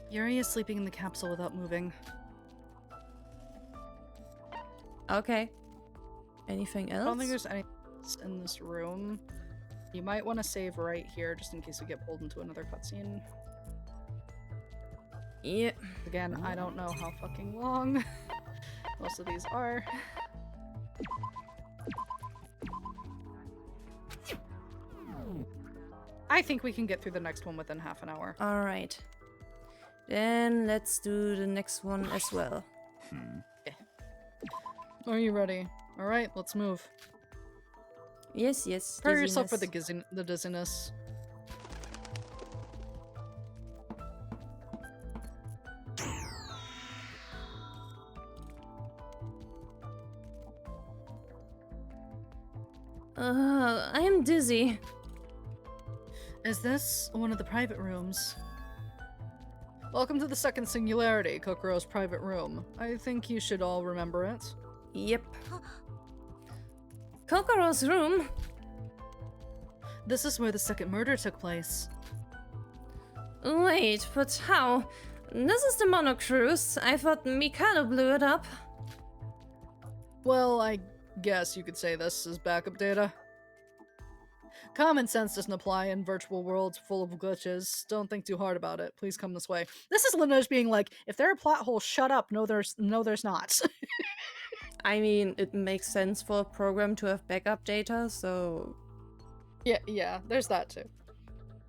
Yuri is sleeping in the capsule without moving. Okay. Anything else? I don't think there's anything else in this room. You might want to save right here just in case we get pulled into another cutscene. Yeah. Again, I don't know how fucking long most of these are. I think we can get through the next one within half an hour. Alright. Then let's do the next one as well. Are you ready? Alright, let's move. Yes, yes. Prepare yourself for dizziness. the dizziness. I am dizzy. Is this one of the private rooms? Welcome to the second singularity, Kokoro's private room. I think you should all remember it. Yep. Kokoro's room? This is where the second murder took place. Wait, but how? This is the Monoc cruise. I thought Mikado blew it up. Well, I guess you could say this is backup data. Common sense doesn't apply in virtual worlds full of glitches. Don't think too hard about it. Please come this way. This is Lineage being like, if there are plot holes, shut up. No, there's not. I mean, it makes sense for a program to have backup data, so yeah, there's that too.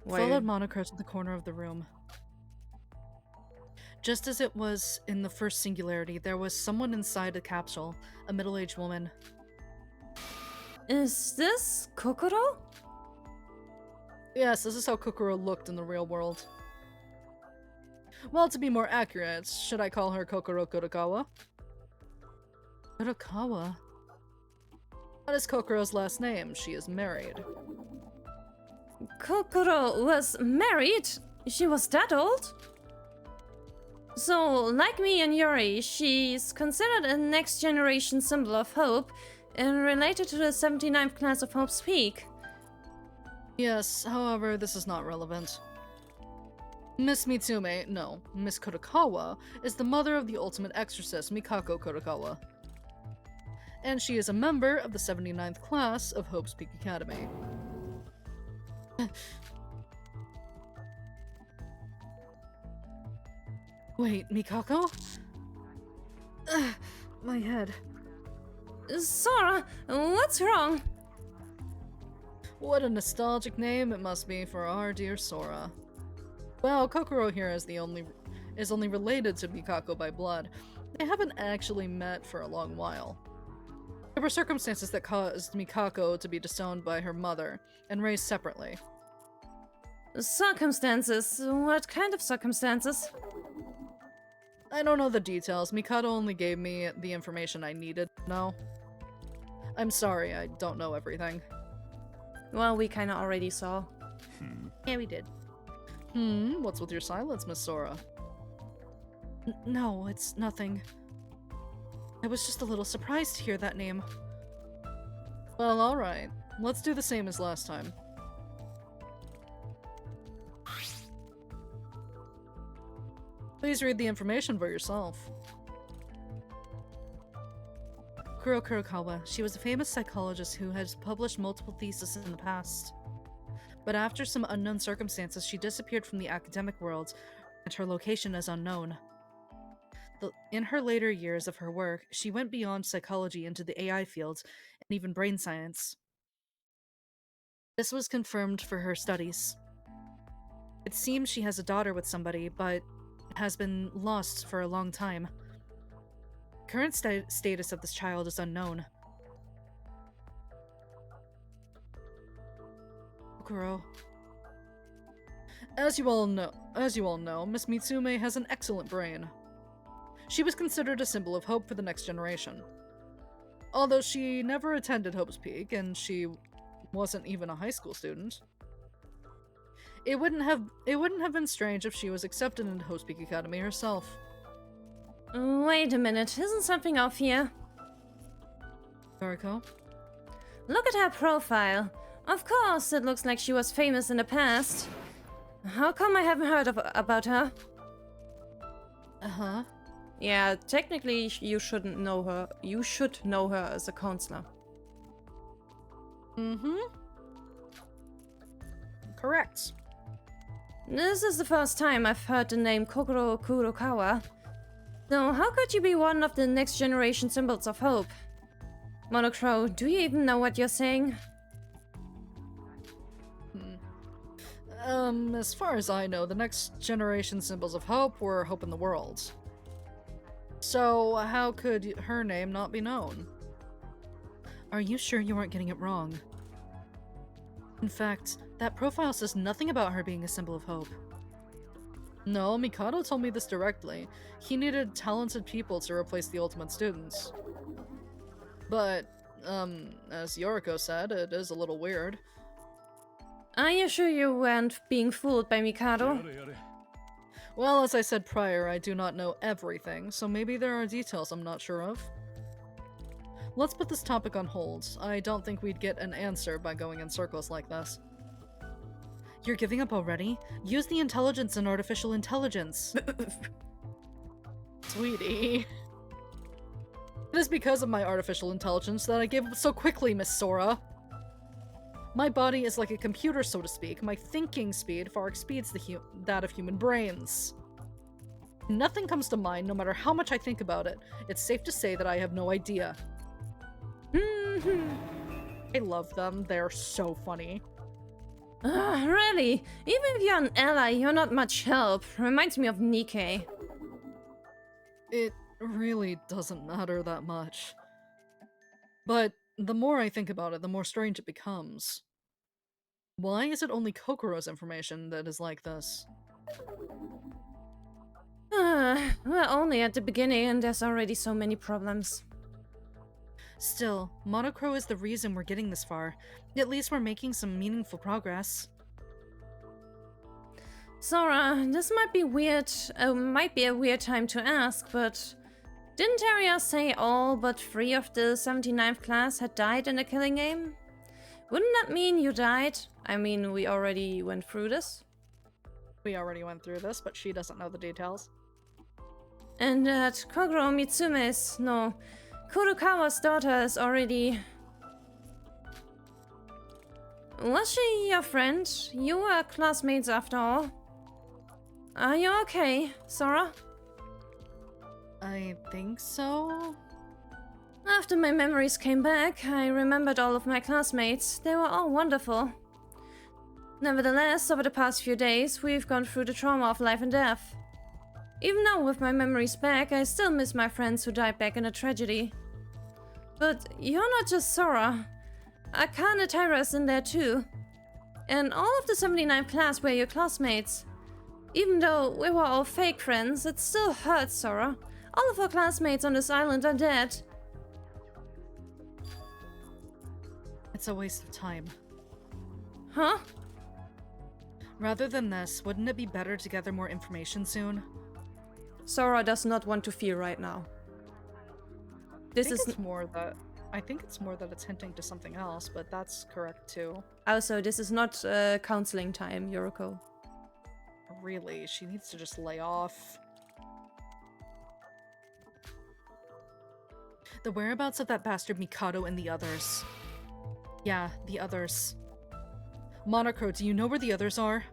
why? Followed Monoc to the corner of the room. Just as it was in the first singularity, there was someone inside the capsule, a middle-aged woman. Is this Kokoro? Yes, this is how Kokoro looked in the real world. Well, to be more accurate, should I call her Kokoro Kurokawa? Kurokawa? That is Kokoro's last name. She is married. Kokoro was married? She was that old? So, like me and Yuri, she's considered a next generation symbol of hope and related to the 79th class of Hope's Peak. Yes, however, this is not relevant. Miss Mitsume, no, Miss Kurokawa, is the mother of the ultimate exorcist, Mikako Kurokawa. And she is a member of the 79th class of Hope's Peak Academy. Wait, Mikako? My head. Sora, what's wrong? What a nostalgic name it must be for our dear Sora. Well, Kokoro here is only related to Mikako by blood. They haven't actually met for a long while. There were circumstances that caused Mikako to be disowned by her mother and raised separately. Circumstances? What kind of circumstances? I don't know the details. Mikado only gave me the information I needed to know. I'm sorry, I don't know everything. Well, we kinda already saw. Yeah, we did. What's with your silence, Miss Sora? No, it's nothing. I was just a little surprised to hear that name. Well, alright. Let's do the same as last time. Please read the information for yourself. Kuro Kurokawa. She was a famous psychologist who has published multiple theses in the past. But after some unknown circumstances, she disappeared from the academic world, and her location is unknown. In her later years of her work, she went beyond psychology into the AI field, and even brain science. This was confirmed for her studies. It seems she has a daughter with somebody, but has been lost for a long time. Current status of this child is unknown. Kokoro. As you all know, Miss Mitsume has an excellent brain. She was considered a symbol of hope for the next generation. Although she never attended Hope's Peak, and she wasn't even a high school student. It wouldn't have been strange if she was accepted into Hope's Peak Academy herself. Wait a minute, isn't something off here? Toriko? Look at her profile. Of course, it looks like she was famous in the past. How come I haven't heard about her? Uh-huh. Yeah, technically you shouldn't know her. You should know her as a counselor. Mm-hmm. Correct. This is the first time I've heard the name Kokoro Kurokawa. So how could you be one of the next generation symbols of hope? Monoc, do you even know what you're saying? As far as I know, the next generation symbols of hope were hope in the world. So how could her name not be known? Are you sure you weren't getting it wrong? In fact, that profile says nothing about her being a symbol of hope. No, Mikado told me this directly. He needed talented people to replace the ultimate students. But, as Yoriko said, it is a little weird. Are you sure you weren't being fooled by Mikado? Well, as I said prior, I do not know everything, so maybe there are details I'm not sure of. Let's put this topic on hold. I don't think we'd get an answer by going in circles like this. You're giving up already? Use the intelligence in artificial intelligence. Sweetie. It is because of my artificial intelligence that I gave up so quickly, Miss Sora. My body is like a computer, so to speak. My thinking speed far exceeds that of human brains. Nothing comes to mind, no matter how much I think about it. It's safe to say that I have no idea. I love them. They're so funny. Really? Even if you're an ally, you're not much help. Reminds me of Nikkei. It really doesn't matter that much. But the more I think about it, the more strange it becomes. Why is it only Kokoro's information that is like this? We're only at the beginning and there's already so many problems. Still, Monoc is the reason we're getting this far. At least we're making some meaningful progress. Sora, this might be weird, might be a weird time to ask, but didn't Aria say all but 3 of the 79th class had died in the killing game? Wouldn't that mean you died? I mean, we already went through this. We already went through this, but she doesn't know the details. And that Kogoro Mitsume's, no, Kurokawa's daughter is already... Was she your friend? You were classmates after all. Are you okay, Sora? I think so? After my memories came back, I remembered all of my classmates. They were all wonderful. Nevertheless, over the past few days, we've gone through the trauma of life and death. Even now, with my memories back, I still miss my friends who died back in a tragedy. But you're not just Sora. Akane Tyra's in there too. And all of the 79th class were your classmates. Even though we were all fake friends, it still hurts, Sora. All of our classmates on this island are dead. It's a waste of time. Huh? Rather than this, wouldn't it be better to gather more information soon? Sora does not want to fear right now. I think it's more that it's hinting to something else, but that's correct too. Also, this is not counseling time, Yoriko. Really, she needs to just lay off. The whereabouts of that bastard Mikado and the others. Yeah, the others. Monoc, do you know where the others are?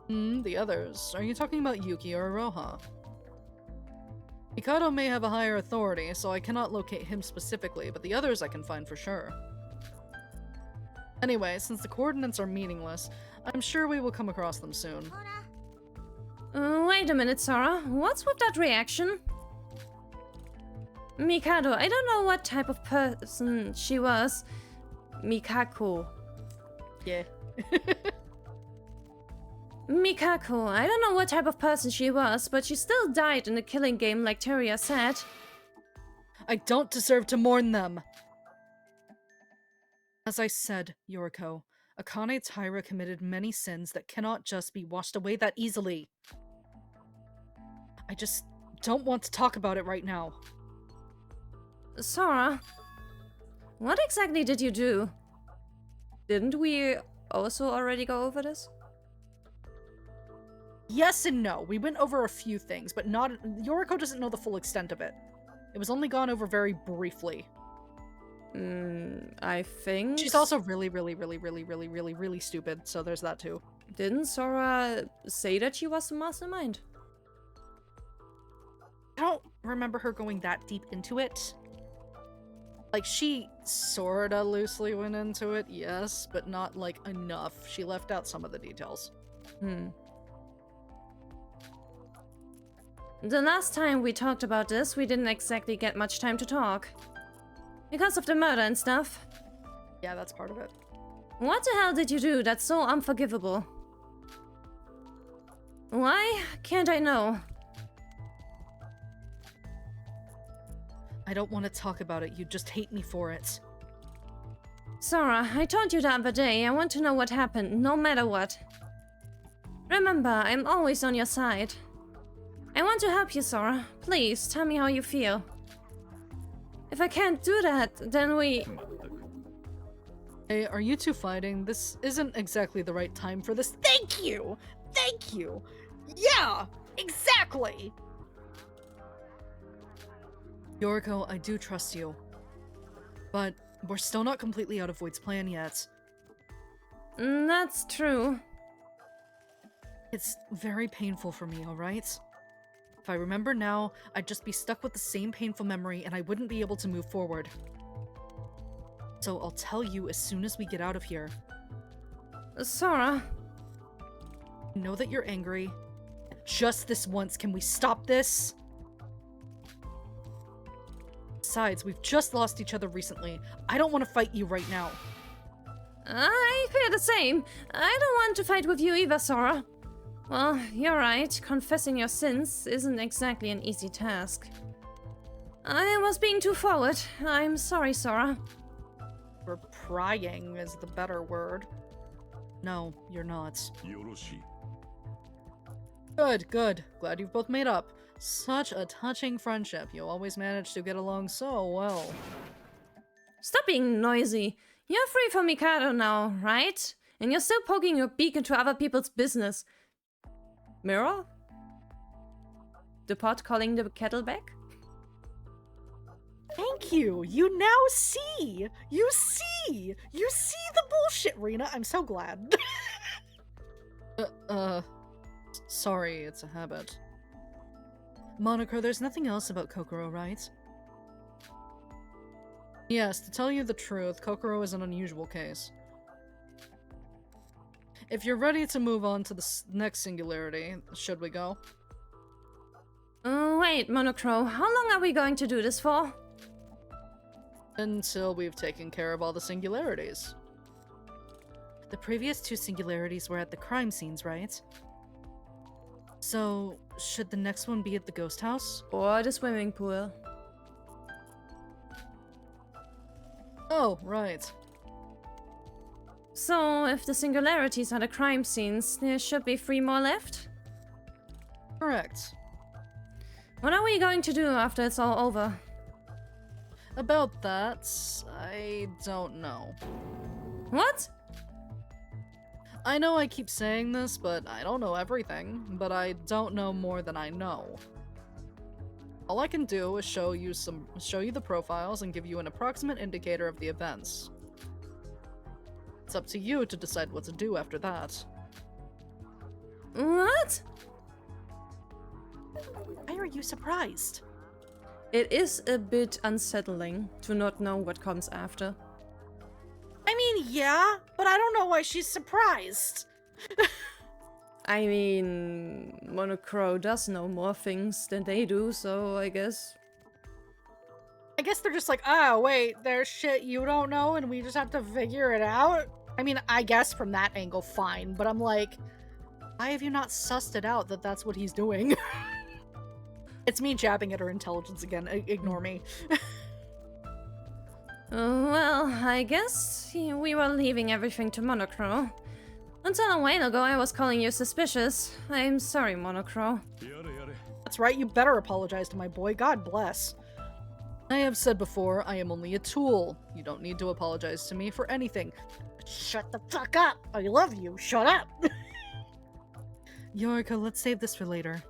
The others. Are you talking about Yuki or Aroha? Mikado may have a higher authority, so I cannot locate him specifically, but the others I can find for sure. Anyway, since the coordinates are meaningless, I'm sure we will come across them soon. Wait a minute, Sora. What's with that reaction? Mikado, I don't know what type of person she was. Mikako. Yeah. Mikako, I don't know what type of person she was, but she still died in the killing game like Teria said. I don't deserve to mourn them! As I said, Yoriko, Akane Taira committed many sins that cannot just be washed away that easily. I just don't want to talk about it right now. Sora, what exactly did you do? Didn't we also already go over this? Yes and no. We went over a few things, but not... Yoriko doesn't know the full extent of it. It was only gone over very briefly. I think... She's also really, really, really, really, really, really, really stupid, so there's that too. Didn't Sora say that she was the mastermind? I don't remember her going that deep into it. Like, she sorta loosely went into it, yes, but not, like, enough. She left out some of the details. The last time we talked about this, we didn't exactly get much time to talk. Because of the murder and stuff. Yeah, that's part of it. What the hell did you do that's so unforgivable? Why can't I know? I don't want to talk about it, you just hate me for it. Sora, I told you the other day I want to know what happened, no matter what. Remember, I'm always on your side. I want to help you, Sora. Please, tell me how you feel. If I can't do that, then we... Hey, are you two fighting? This isn't exactly the right time for this. Thank you! Thank you! Yeah! Exactly! Yoriko, I do trust you. But we're still not completely out of Void's plan yet. That's true. It's very painful for me, alright? If I remember now, I'd just be stuck with the same painful memory and I wouldn't be able to move forward. So I'll tell you as soon as we get out of here. Sora. I know that you're angry. Just this once, can we stop this? Besides, we've just lost each other recently. I don't want to fight you right now. I feel the same. I don't want to fight with you either, Sora. Well, you're right. Confessing your sins isn't exactly an easy task. I was being too forward. I'm sorry, Sora. Or prying is the better word. No, you're not. Good, good. Glad you've both made up. Such a touching friendship. You always manage to get along so well. Stop being noisy. You're free from Mikado now, right? And you're still poking your beak into other people's business. Mirror? The pot calling the kettle back? Thank you! You now see! You see! You see the bullshit, Rina! I'm so glad. Sorry, it's a habit. Monoc, there's nothing else about Kokoro, right? Yes, to tell you the truth, Kokoro is an unusual case. If you're ready to move on to the next singularity, should we go? Wait, Monoc, how long are we going to do this for? Until we've taken care of all the singularities. The previous two singularities were at the crime scenes, right? So, should the next one be at the ghost house? Or the swimming pool? Oh, right. So, if the singularities are the crime scenes, there should be 3 more left? Correct. What are we going to do after it's all over? About that, I don't know. What? I know I keep saying this, but I don't know everything, but I don't know more than I know. All I can do is show you the profiles and give you an approximate indicator of the events. It's up to you to decide what to do after that. What? Why are you surprised? It is a bit unsettling to not know what comes after. I mean, yeah, but I don't know why she's surprised. I mean, Monoc does know more things than they do, so I guess... I guess they're just like, oh, wait, there's shit you don't know and we just have to figure it out? I mean, I guess from that angle, fine, but I'm like, why have you not sussed it out that that's what he's doing? It's me jabbing at her intelligence again. Ignore me. Well, I guess we were leaving everything to Monoc. Until a while ago, I was calling you suspicious. I'm sorry, Monoc. That's right, you better apologize to my boy. God bless. I have said before, I am only a tool. You don't need to apologize to me for anything. Shut the fuck up! I love you, shut up! Yoriko, let's save this for later.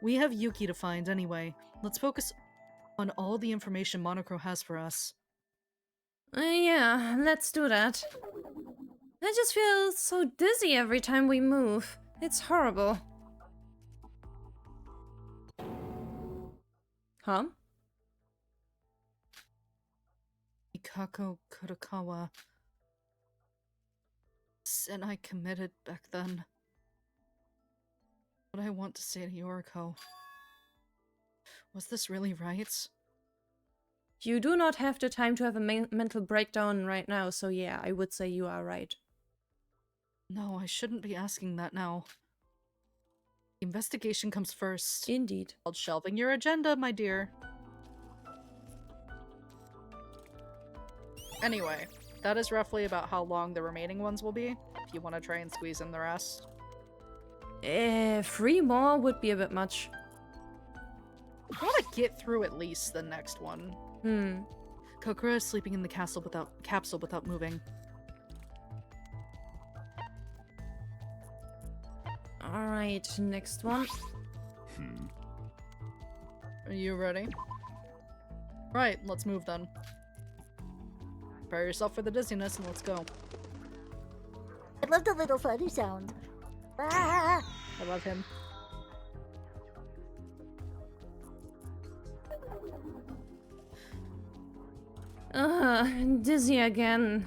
We have Yuki to find anyway. Let's focus on all the information Monoc has for us. Yeah, let's do that. I just feel so dizzy every time we move. It's horrible. Huh? Mikako Kurokawa. Sin I committed back then. What I want to say to Yoriko. Was this really right? You do not have the time to have a mental breakdown right now, so yeah, I would say you are right. No, I shouldn't be asking that now. The investigation comes first. Indeed. Called shelving your agenda, my dear. Anyway, that is roughly about how long the remaining ones will be, if you want to try and squeeze in the rest. 3 more would be a bit much. I want to get through at least the next one. Kokura is sleeping in the capsule without moving. Alright, next one. Are you ready? Right, let's move then. Prepare yourself for the dizziness and let's go. I love the little funny sound. Ah! I love him. Dizzy again.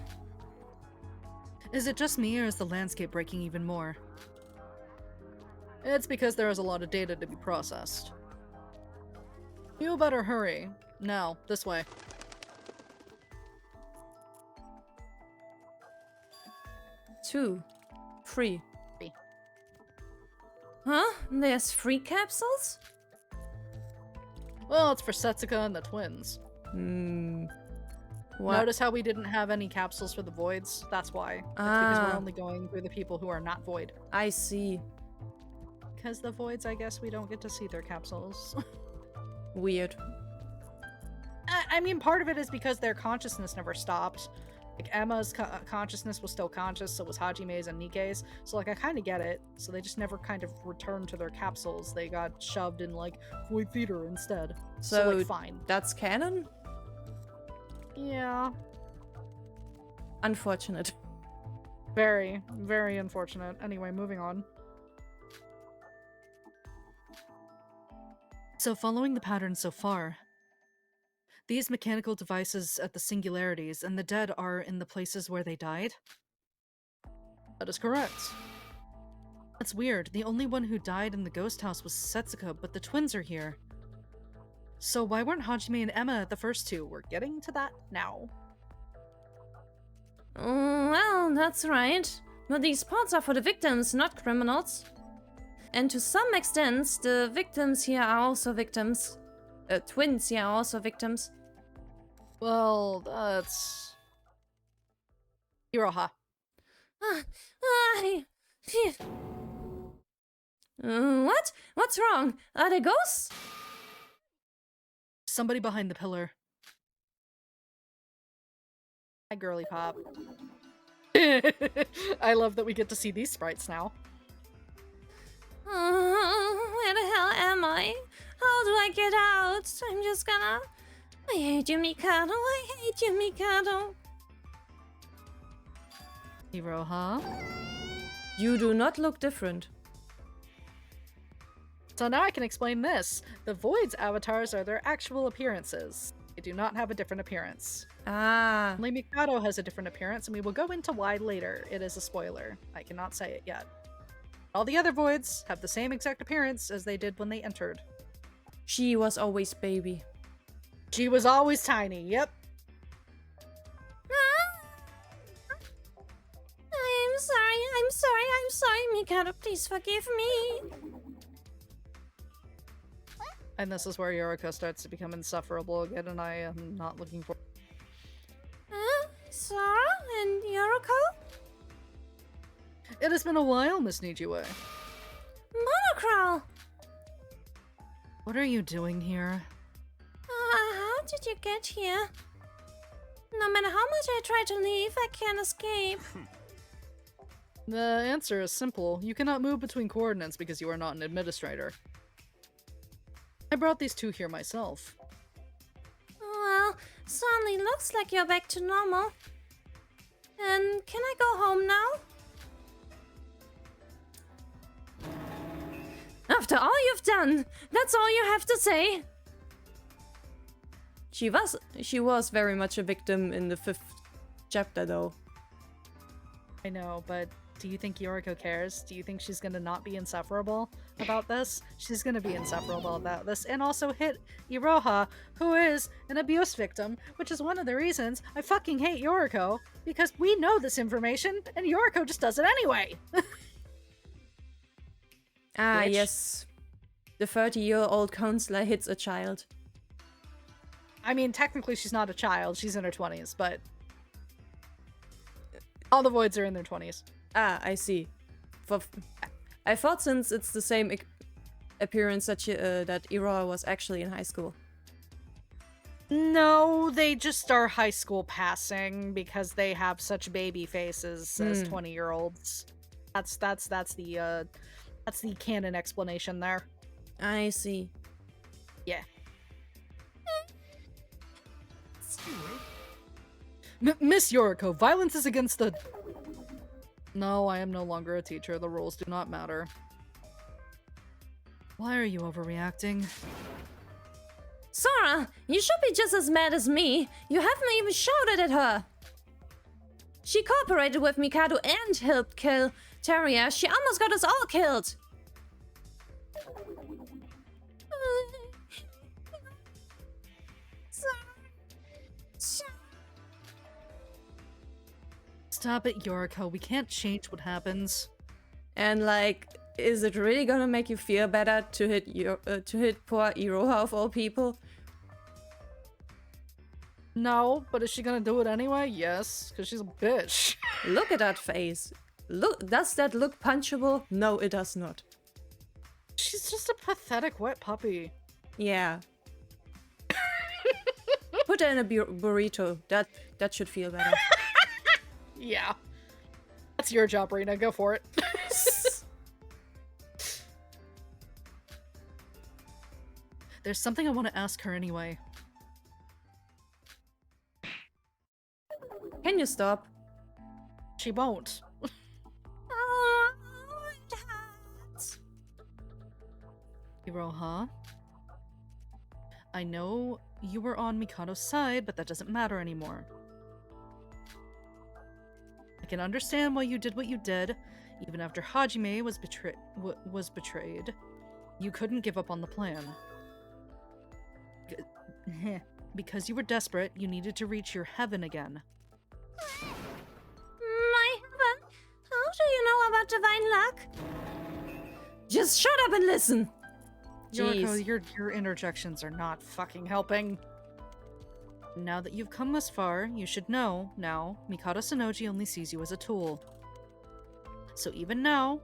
Is it just me or is the landscape breaking even more? It's because there is a lot of data to be processed. You better hurry. Now, this way. Two. 3. Huh? There's 3 capsules? Well, it's for Setsuka and the twins. What? Notice how we didn't have any capsules for the voids? That's why. It's because we're only going through the people who are not void. I see. Because the voids, I guess we don't get to see their capsules. Weird. I mean, part of it is because their consciousness never stopped. Like, Emma's consciousness was still conscious, so was Hajime's and Nikke's. So, like, I kind of get it. So they just never kind of returned to their capsules. They got shoved in, like, void theater instead. So like, fine. That's canon? Yeah. Unfortunate. Very, very unfortunate. Anyway, moving on. So following the pattern so far, these mechanical devices at the singularities and the dead are in the places where they died? That is correct. That's weird. The only one who died in the ghost house was Setsuka, but the twins are here. So why weren't Hajime and Emma at the first two? We're getting to that now. Well, that's right. But these pods are for the victims, not criminals. And to some extent, the victims here are also victims. Twins here are also victims. Well, that's... Iroha. What? What's wrong? Are they ghosts? Somebody behind the pillar. Hi, girly pop. I love that we get to see these sprites now. Where the hell am I? How do I get out? I'm just gonna... I hate you, Mikado. I hate you, Mikado. Iroha. You do not look different. So now I can explain this. The Void's avatars are their actual appearances. They do not have a different appearance. Ah. Only Mikado has a different appearance, and we will go into why later. It is a spoiler. I cannot say it yet. All the other Voids have the same exact appearance as they did when they entered. She was always baby. She was always tiny, yep. I'm sorry, Mikado, please forgive me. And this is where Yoriko starts to become insufferable again, and I am not looking for— Sora and Yoriko? It has been a while, Miss Nijiwe. Monocrawl! What are you doing here? How did you get here? No matter how much I try to leave, I can't escape. The answer is simple. You cannot move between coordinates because you are not an administrator. I brought these two here myself. Well, suddenly looks like you're back to normal. And can I go home now? After all you've done, that's all you have to say? She was very much a victim in the 5th chapter, though. I know, but do you think Yoriko cares? Do you think she's gonna not be insufferable about this? She's gonna be insufferable about this, and also hit Iroha, who is an abuse victim, which is one of the reasons I fucking hate Yoriko, because we know this information, and Yoriko just does it anyway! Ah, Bitch. yes. The 30-year-old counselor hits a child. I mean, technically she's not a child, she's in her 20s, but all the voids are in their 20s. Ah, I see. I thought since it's the same appearance that that Iroha was actually in high school. No, they just are high school passing because they have such baby faces as 20-year-olds. That's the canon explanation there. I see. Yeah. Miss Yoriko, violence is against the... No, I am no longer a teacher. The rules do not matter. Why are you overreacting? Sora, you should be just as mad as me. You haven't even shouted at her. She cooperated with Mikado and helped kill Teria. She almost got us all killed. Stop it, Yoriko. We can't change what happens. And like, is it really gonna make you feel better to hit poor Iroha of all people? No, but is she gonna do it anyway? Yes, because she's a bitch. Look at that face. Look, does that look punchable? No, it does not. She's just a pathetic wet puppy. Yeah. Put her in a burrito. That should feel better. Yeah. That's your job, Rina. Go for it. There's something I want to ask her anyway. Can you stop? She won't. Oh, it hurts. Iroha? I know you were on Mikado's side, but that doesn't matter anymore. I can understand why you did what you did, even after Hajime was betrayed. You couldn't give up on the plan. Because you were desperate, you needed to reach your heaven again. My heaven? How do you know about divine luck? Just shut up and listen! Yoriko, Jeez. your interjections are not fucking helping. Now that you've come this far, you should know, now, Mikado Sonoji only sees you as a tool. So even now,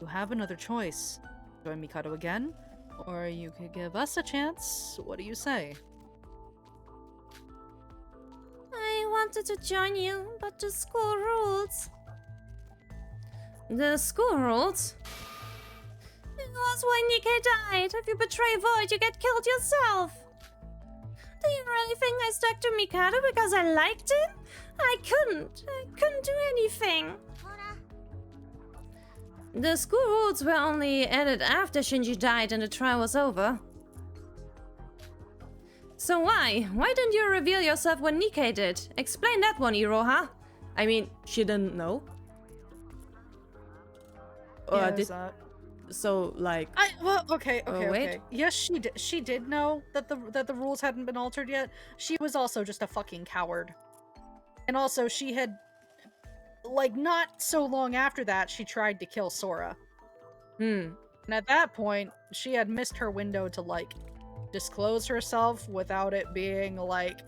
you have another choice. Join Mikado again, or you could give us a chance. What do you say? I wanted to join you, but the school rules. The school rules? It was when Nikkei died. If you betray Void, you get killed yourself. Do you really think I stuck to Mikado because I liked him? I couldn't do anything. The school rules were only added after Shinji died and the trial was over. So why? Why didn't you reveal yourself when Nikkei did? Explain that one, Iroha. I mean, she didn't know. Or Yeah, did... So, like... Okay. wait. Yes, she did know that the rules hadn't been altered yet. She was also just a fucking coward. And also, she had... Like, not so long after that, she tried to kill Sora. And at that point, she had missed her window to, like, disclose herself without it being, like,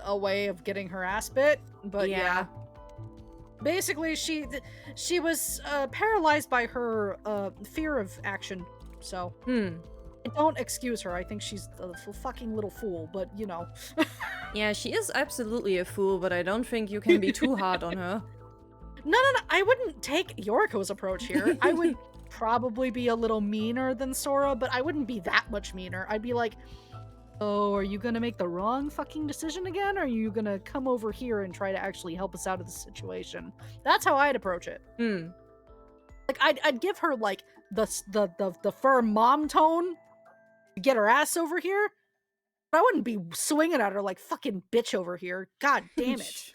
a way of getting her ass bit. But yeah. Basically, she was paralyzed by her fear of action. So, don't excuse her. I think she's a fucking little fool, but, you know. Yeah, she is absolutely a fool, but I don't think you can be too hard on her. No. I wouldn't take Yoriko's approach here. I would probably be a little meaner than Sora, but I wouldn't be that much meaner. I'd be like, Oh, are you gonna make the wrong fucking decision again? Or are you gonna come over here and try to actually help us out of the situation? That's how I'd approach it. Hmm. Like, I'd give her, like, the firm mom tone to get her ass over here. But I wouldn't be swinging at her like fucking bitch over here. God damn it.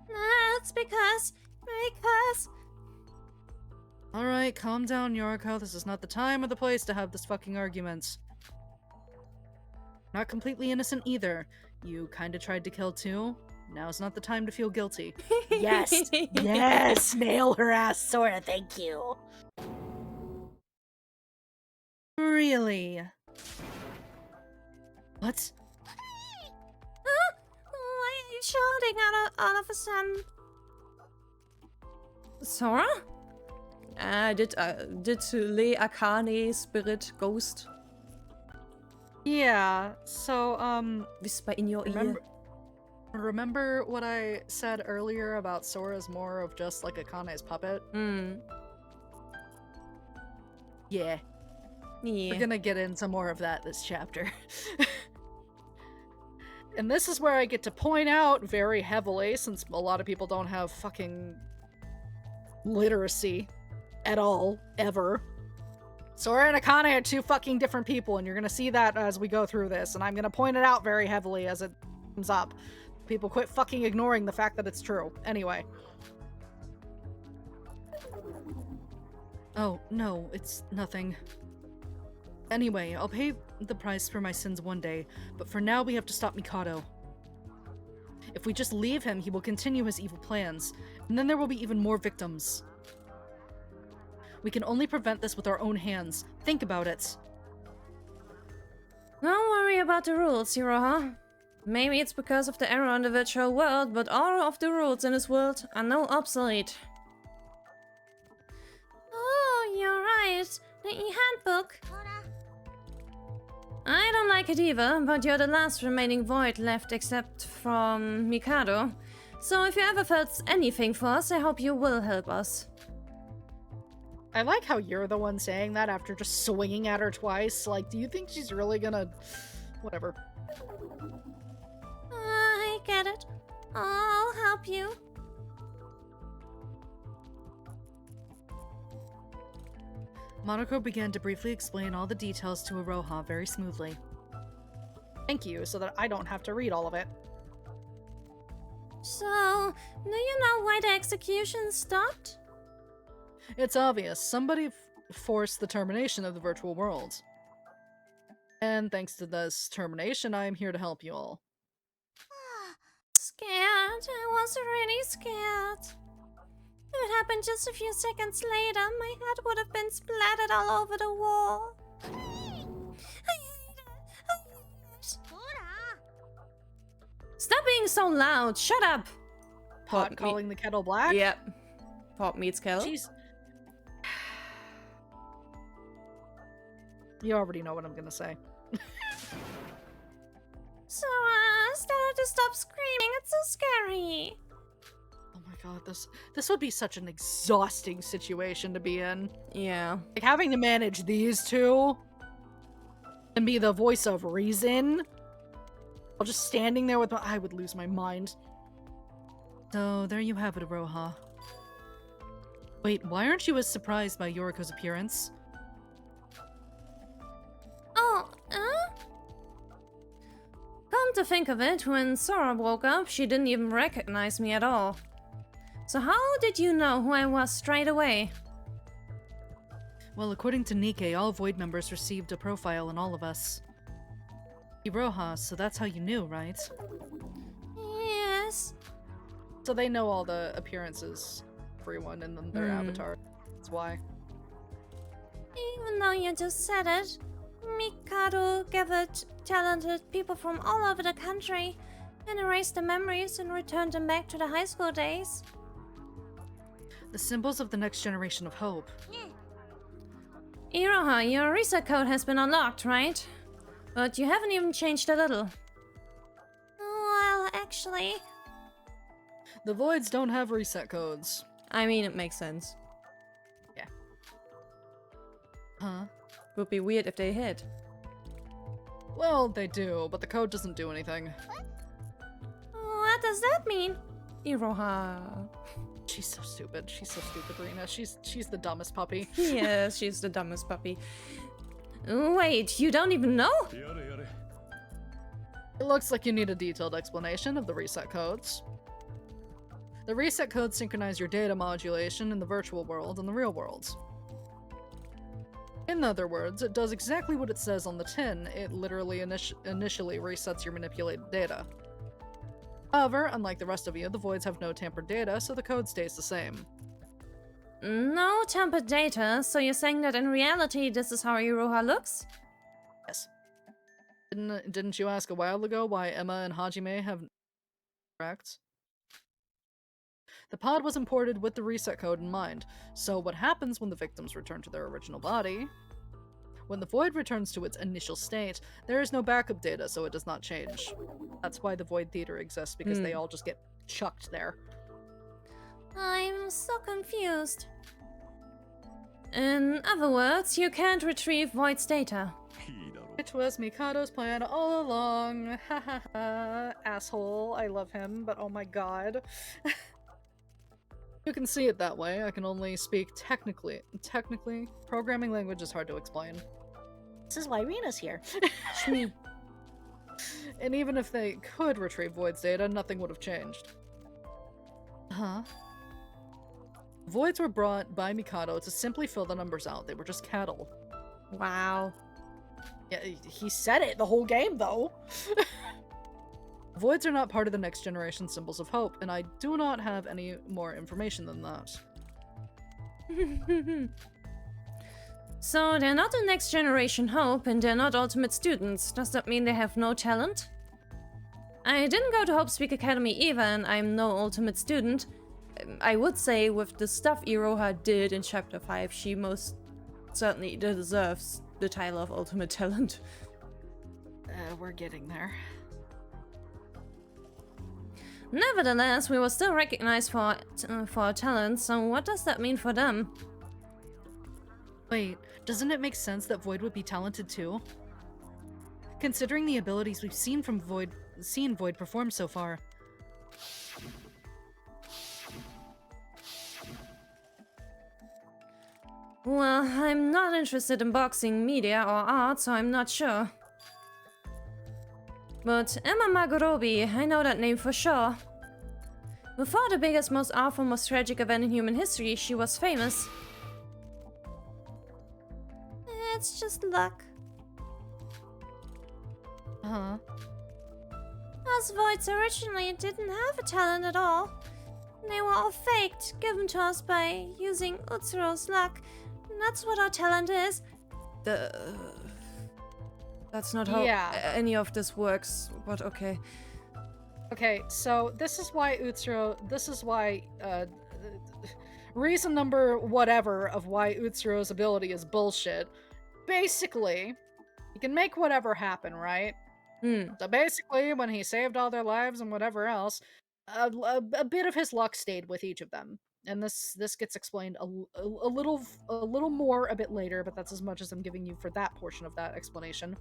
That's because... Alright, calm down, Yoriko. This is not the time or the place to have this fucking argument. Not completely innocent either. You kinda tried to kill too. Now's not the time to feel guilty. Yes! Yes! Nail her ass, Sora, thank you. Really? What? Why are you shouting out of a sudden? Sora? Did Le Akane spirit ghost Yeah, so, whisper in your ear? Remember what I said earlier about Sora's more of just like Akane's puppet? Hmm. Yeah. Yeah. We're gonna get into more of that this chapter. And this is where I get to point out very heavily, since a lot of people don't have fucking literacy at all, ever. Sora and Akane are two fucking different people, and you're gonna see that as we go through this, and I'm gonna point it out very heavily as it comes up. People quit fucking ignoring the fact that it's true. Anyway. Oh, no, it's nothing. Anyway, I'll pay the price for my sins one day, but for now we have to stop Mikado. If we just leave him, he will continue his evil plans, and then there will be even more victims. We can only prevent this with our own hands. Think about it. Don't worry about the rules, Hiroha. Maybe it's because of the error in the virtual world, but all of the rules in this world are now obsolete. Oh, you're right. The e-handbook. I don't like it either, but you're the last remaining void left except from Mikado. So if you ever felt anything for us, I hope you will help us. I like how you're the one saying that after just swinging at her twice. Like, do you think she's really gonna... Whatever. I get it. I'll help you. Monaco began to briefly explain all the details to Iroha very smoothly. Thank you, so that I don't have to read all of it. So, do you know why the execution stopped? It's obvious. Somebody forced the termination of the virtual world. And thanks to this termination, I am here to help you all. Scared. I was really scared. If it happened just a few seconds later, my head would have been splattered all over the wall. Stop being so loud! Shut up! Pot calling the kettle black? Yep. Pot meets kettle. Jeez. You already know what I'm gonna say. So, started to stop screaming. It's so scary. Oh my god, this would be such an exhausting situation to be in. Yeah. Like, having to manage these two and be the voice of reason while just standing there with I would lose my mind. So, there you have it, Iroha. Wait, why aren't you as surprised by Yoriko's appearance? Oh, Come to think of it, when Sora woke up, she didn't even recognize me at all. So how did you know who I was straight away? Well, according to Nikke, all Void members received a profile on all of us. Iroha, so that's how you knew, right? yes. So they know all the appearances, everyone, and then their avatar. That's why. Even though you just said it, Mikado gathered talented people from all over the country and erased the memories and returned them back to the high school days. The symbols of the next generation of hope. Iroha, your reset code has been unlocked, right? But you haven't even changed a little. Well, actually... The Voids don't have reset codes. I mean, it makes sense. Yeah. Huh? Would be weird if they hid. Well, they do, but the code doesn't do anything. What does that mean? Iroha. She's so stupid. She's so stupid, Rina. She's the dumbest puppy. Yes, she's the dumbest puppy. Wait, you don't even know? It looks like you need a detailed explanation of the reset codes. The reset codes synchronize your data modulation in the virtual world and the real world. In other words, it does exactly what it says on the tin. It literally initially resets your manipulated data. However, unlike the rest of you, the voids have no tampered data, so the code stays the same. No tampered data, so you're saying that in reality this is how Iroha looks? Yes. Didn't you ask a while ago why Emma and Hajime have correct? The pod was imported with the reset code in mind, so what happens when the victims return to their original body? When the void returns to its initial state, there is no backup data, so it does not change. That's why the void theater exists, because they all just get chucked there. I'm so confused. In other words, you can't retrieve Void's data. It was Mikado's plan all along. Ha ha ha. Asshole. I love him, but oh my god. You can see it that way. I can only speak technically. Technically, programming language is hard to explain. This is why Rina's here. And even if they could retrieve Void's data, nothing would have changed. Huh? Voids were brought by Mikado to simply fill the numbers out. They were just cattle. Wow. Yeah, he said it the whole game, though. Voids are not part of the next generation symbols of hope, and I do not have any more information than that. So they're not the next generation hope, and they're not ultimate students. Does that mean they have no talent? I didn't go to Hope Speak Academy either, and I'm no ultimate student. I would say with the stuff Iroha did in Chapter 5, she most certainly deserves the title of ultimate talent. We're getting there. Nevertheless, we were still recognized for our talent, so what does that mean for them? Wait, doesn't it make sense that Void would be talented too? Considering the abilities we've seen Void perform so far. Well, I'm not interested in boxing, media, or art, so I'm not sure. But Emma Magorobi, I know that name for sure. Before the biggest, most awful, most tragic event in human history, she was famous. It's just luck. Uh-huh. Us Voids originally didn't have a talent at all. They were all faked, given to us by using Utsuro's luck. And that's what our talent is. That's not how any of this works, but okay. Okay, so this is why reason number whatever of why Utsuro's ability is bullshit. Basically, he can make whatever happen, right? So basically, when he saved all their lives and whatever else, a bit of his luck stayed with each of them. And this gets explained a little more a bit later, but that's as much as I'm giving you for that portion of that explanation.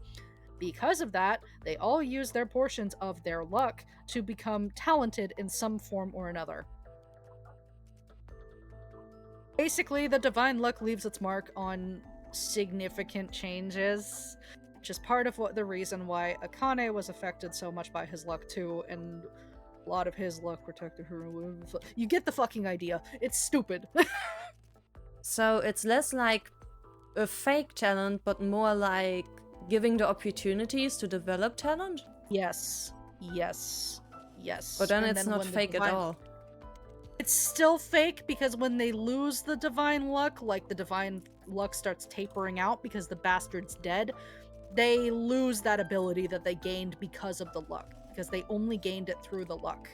Because of that, they all use their portions of their luck to become talented in some form or another. Basically, the divine luck leaves its mark on significant changes, which is part of the reason why Akane was affected so much by his luck too, and a lot of his luck protected her. You get the fucking idea. It's stupid. So it's less like a fake talent, but more like giving the opportunities to develop talent? Yes. But then it's not fake at all. It's still fake because when they lose the divine luck, like the divine luck starts tapering out because the bastard's dead, they lose that ability that they gained because of the luck. Because they only gained it through the luck.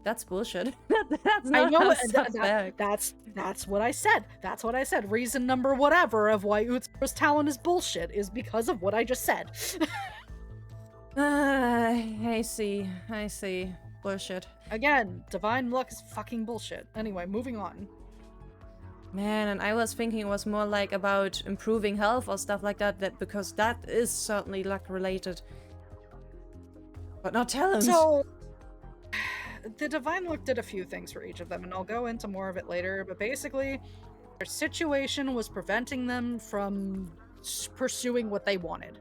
That's bullshit. That's not I know that's what I said. That's what I said. Reason number whatever of why Utsuro's talent is bullshit is because of what I just said. I see. Bullshit. Again, divine luck is fucking bullshit. Anyway, moving on. Man, and I was thinking it was more like about improving health or stuff like that, because that is certainly luck related. But not talent. So, the Divine Look did a few things for each of them, and I'll go into more of it later, but basically, their situation was preventing them from pursuing what they wanted.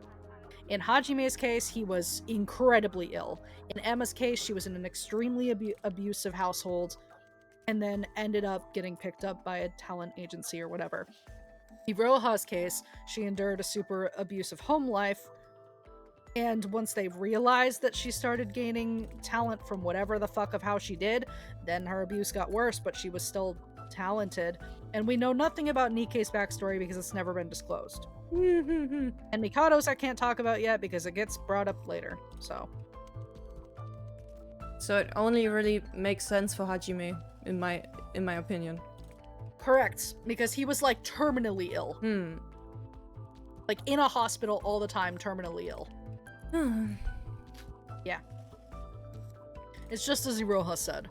In Hajime's case, he was incredibly ill. In Emma's case, she was in an extremely abusive household, and then ended up getting picked up by a talent agency or whatever. In Iroha's case, she endured a super abusive home life, and once they realized that she started gaining talent from whatever the fuck of how she did, then her abuse got worse, but she was still talented. And we know nothing about Nikke's backstory because it's never been disclosed. And Mikado's I can't talk about yet because it gets brought up later, so. So it only really makes sense for Hajime, in my opinion. Correct, because he was like terminally ill. Like in a hospital all the time, terminally ill. Yeah. It's just as Iroha said.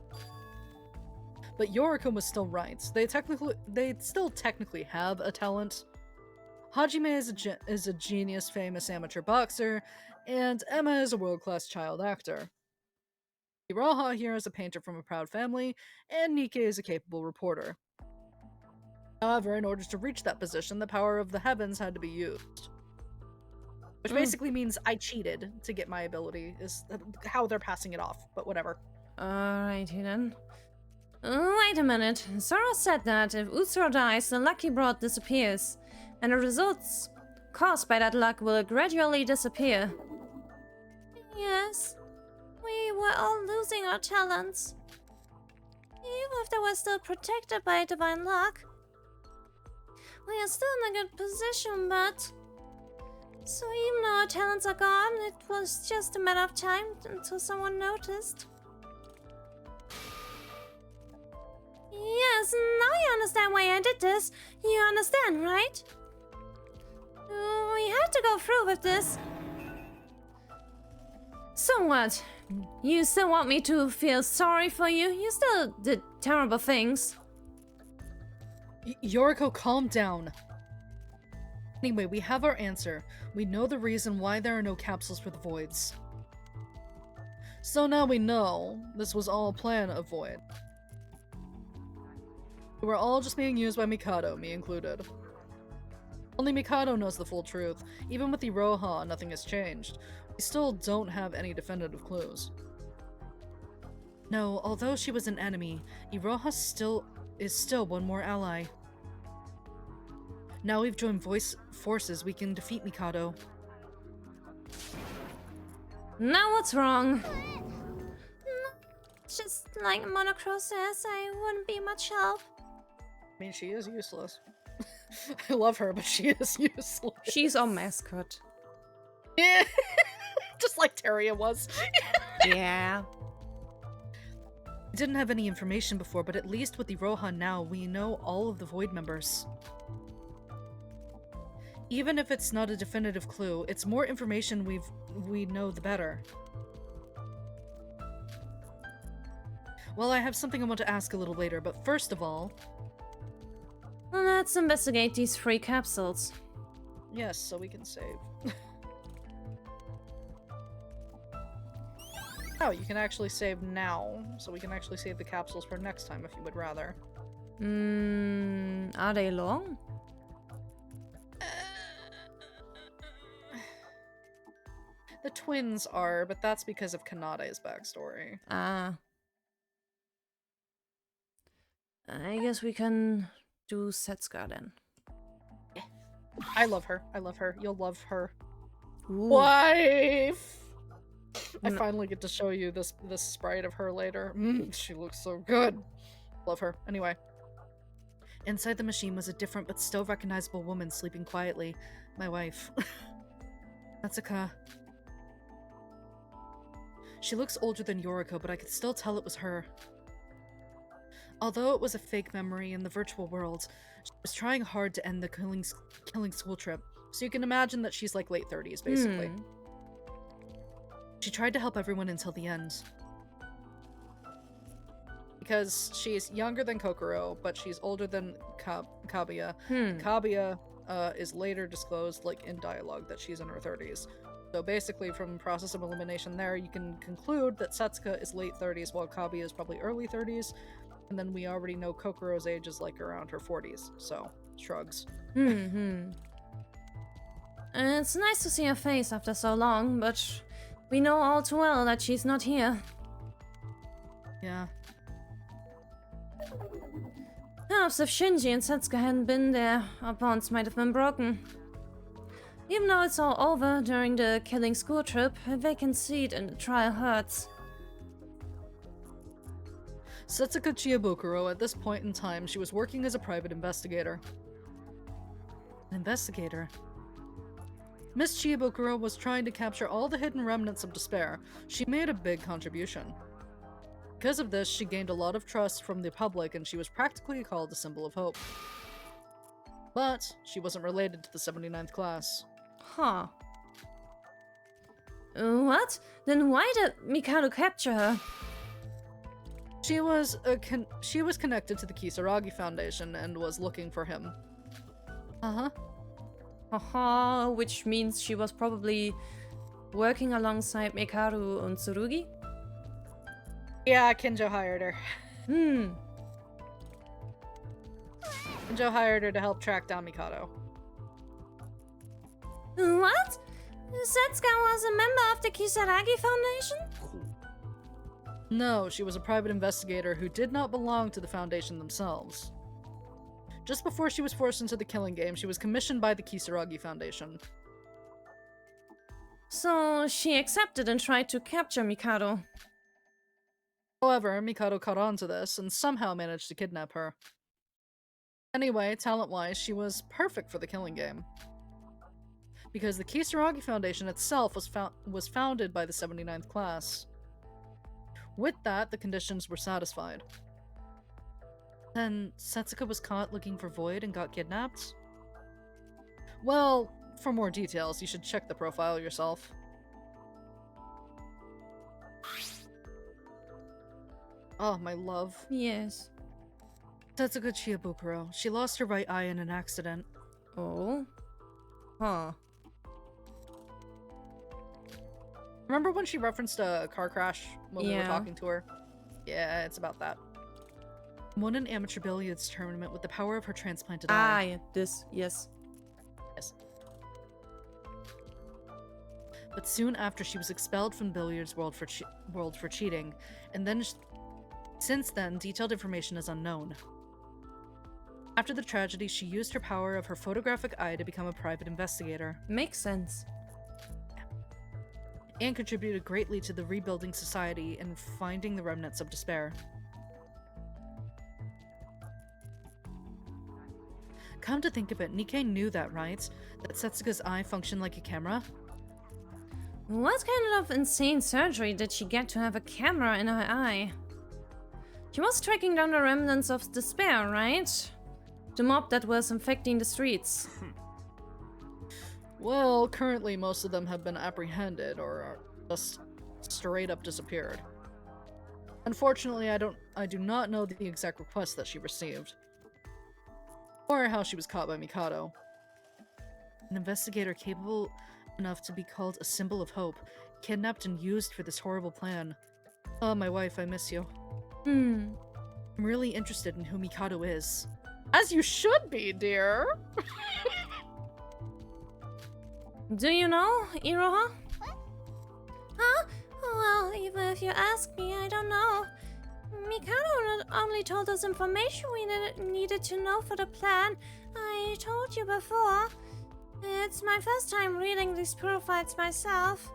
But Yoriko was still right. They still technically have a talent. Hajime is a genius famous amateur boxer, and Emma is a world-class child actor. Iroha here is a painter from a proud family, and Nikke is a capable reporter. However, in order to reach that position, the power of the heavens had to be used. Which basically means I cheated to get my ability, is how they're passing it off, but whatever. Alrighty then. Wait a minute. Sora said that if Utsuro dies, the lucky broad disappears, and the results caused by that luck will gradually disappear. Yes. We were all losing our talents. Even if they were still protected by divine luck. We are still in a good position, but... So even though our talents are gone, it was just a matter of time until someone noticed. Yes, now you understand why I did this. You understand, right? We had to go through with this. So what? You still want me to feel sorry for you? You still did terrible things. Yoriko, calm down. Anyway, we have our answer. We know the reason why there are no capsules for the voids. So now we know this was all a plan of void. We were all just being used by Mikado, me included. Only Mikado knows the full truth. Even with Iroha, nothing has changed. We still don't have any definitive clues. No, although she was an enemy, Iroha is still one more ally. Now we've joined forces, we can defeat Mikado. Now what's wrong? Just like Monoc says, I wouldn't be much help. I mean, she is useless. I love her, but she is useless. She's our mascot. Yeah. Just like Teria was. Yeah. We didn't have any information before, but at least with the Rohan now, we know all of the Void members. Even if it's not a definitive clue, it's more information we know, the better. Well, I have something I want to ask a little later, but first of all... Let's investigate these 3 capsules. Yes, so we can save. Oh, you can actually save now, so we can actually save the capsules for next time if you would rather. Are they long? The twins are, but that's because of Kanade's backstory. Ah. I guess we can do Setsuka then. I love her. I love her. You'll love her. Ooh. Wife! I finally get to show you this sprite of her later. She looks so good. Love her. Anyway. Inside the machine was a different but still recognizable woman sleeping quietly. My wife. Natsuka. She looks older than Yoriko, but I could still tell it was her. Although it was a fake memory in the virtual world, she was trying hard to end the killing school trip, so you can imagine that she's like late 30s, basically. She tried to help everyone until the end. because she's younger than Kokoro, but she's older than Kaguya. Hmm. Kaguya is later disclosed, like, in dialogue, that she's in her 30s. So basically, from process of elimination there, you can conclude that Setsuka is late 30s, while Kaguya is probably early 30s. And then we already know Kokoro's age is, like, around her 40s. So, shrugs. Hmm. It's nice to see her face after so long, but we know all too well that she's not here. Yeah. Perhaps if Shinji and Setsuka hadn't been there, our bonds might have been broken. Even though it's all over during the killing school trip, a vacant seat in the trial hurts. Setsuka Chiabukuro, at this point in time, she was working as a private investigator. An investigator? Miss Chiabukuro was trying to capture all the hidden remnants of despair. She made a big contribution. Because of this, she gained a lot of trust from the public, and she was practically called a symbol of hope. But she wasn't related to the 79th class. Huh. What? Then why did Mikado capture her? She was connected to the Kisaragi Foundation and was looking for him. Uh-huh. Haha, which means she was probably working alongside Mikado and Tsurugi? Yeah, Kinjo hired her. Kinjo hired her to help track down Mikado. What? Setsuka was a member of the Kisaragi Foundation? No, she was a private investigator who did not belong to the Foundation themselves. Just before she was forced into the killing game, she was commissioned by the Kisaragi Foundation. So she accepted and tried to capture Mikado. However, Mikado caught on to this and somehow managed to kidnap her. Anyway, talent-wise, she was perfect for the killing game. Because the Kisaragi Foundation itself was founded by the 79th class. With that, the conditions were satisfied. Then, Setsuka was caught looking for Void and got kidnapped? Well, for more details, you should check the profile yourself. Oh, my love. Yes. Setsuka Chiabukuro. She lost her right eye in an accident. Oh? Huh. Remember when she referenced a car crash when we were Yeah. talking to her? Yeah, it's about that. Won an amateur billiards tournament with the power of her transplanted eye. Yeah, this, yes. Yes. But soon after, she was expelled from billiards world for cheating, and then since then, detailed information is unknown. After the tragedy, she used her power of her photographic eye to become a private investigator. Makes sense. And contributed greatly to the rebuilding society and finding the remnants of despair. Come to think of it, Nikkei knew that, right? That Setsuka's eye functioned like a camera? What kind of insane surgery did she get to have a camera in her eye? She was tracking down the remnants of despair, right? The mob that was infecting the streets. Well, currently most of them have been apprehended or are just straight up disappeared. Unfortunately, I do not know the exact request that she received. Or how she was caught by Mikado. An investigator capable enough to be called a symbol of hope, kidnapped and used for this horrible plan. Oh, my wife, I miss you. I'm really interested in who Mikado is. As you should be, dear! Do you know, Iroha? Huh? Well, even if you ask me, I don't know. Mikado only told us information we needed to know for the plan. I told you before. It's my first time reading these profiles myself.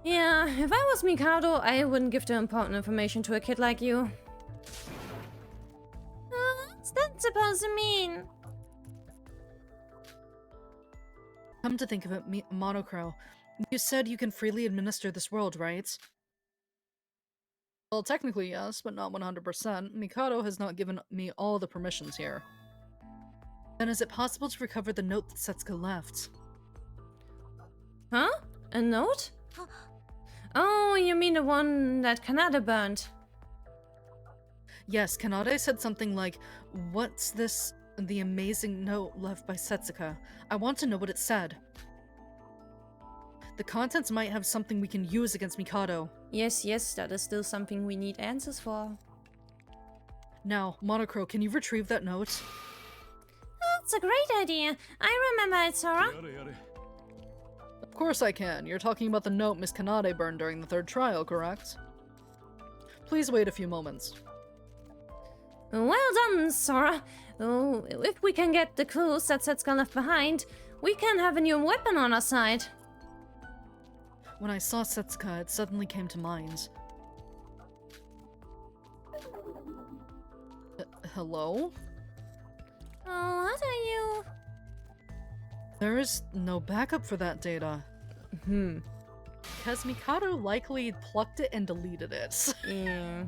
Yeah, if I was Mikado, I wouldn't give the important information to a kid like you. What's that supposed to mean? Come to think of it, Monoc, you said you can freely administer this world, right? Well, technically yes, but not 100%. Mikado has not given me all the permissions here. Then is it possible to recover the note that Setsuka left? Huh? A note? Oh, you mean the one that Kanada burned? Yes, Kanade said something like, "What's this? The amazing note left by Setsuka. I want to know what it said." The contents might have something we can use against Mikado. Yes, that is still something we need answers for. Now, Monocro, can you retrieve that note? That's a great idea. I remember it, Sora. Of course I can. You're talking about the note Miss Kanade burned during the third trial, correct? Please wait a few moments. Well done, Sora. Oh, if we can get the clues that Setsuka left behind, we can have a new weapon on our side. When I saw Setsuka, it suddenly came to mind. Hello? Oh, what are you? There is no backup for that data. Because Mikado likely plucked it and deleted it. Yeah.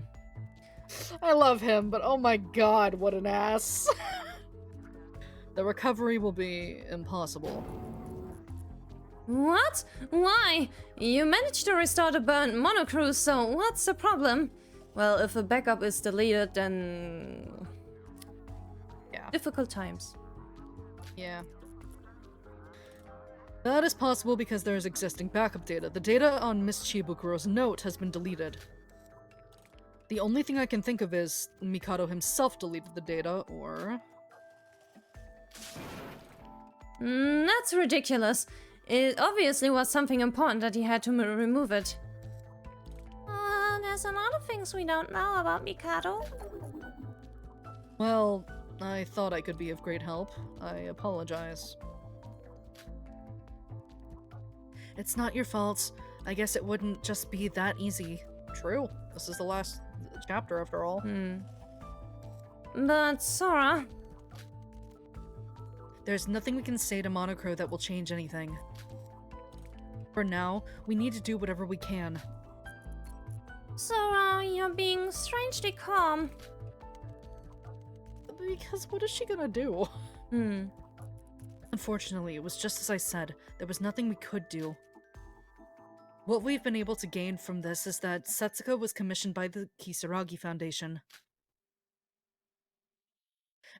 I love him, but oh my god, what an ass. The recovery will be impossible. What? Why? You managed to restore the burnt Monoc, so what's the problem? Well, if a backup is deleted, then... Yeah. difficult times. Yeah. That is possible because there is existing backup data. The data on Miss Chibukuro's note has been deleted. The only thing I can think of is Mikado himself deleted the data, or... That's ridiculous. It obviously was something important that he had to remove it. There's a lot of things we don't know about Mikado. Well, I thought I could be of great help. I apologize. It's not your fault. I guess it wouldn't just be that easy. True. This is the last chapter, after all. But, Sora... There's nothing we can say to Monocro that will change anything. For now, we need to do whatever we can. Sora, you're being strangely calm. Because what is she gonna do? Unfortunately, it was just as I said. There was nothing we could do. What we've been able to gain from this is that Setsuka was commissioned by the Kisaragi Foundation.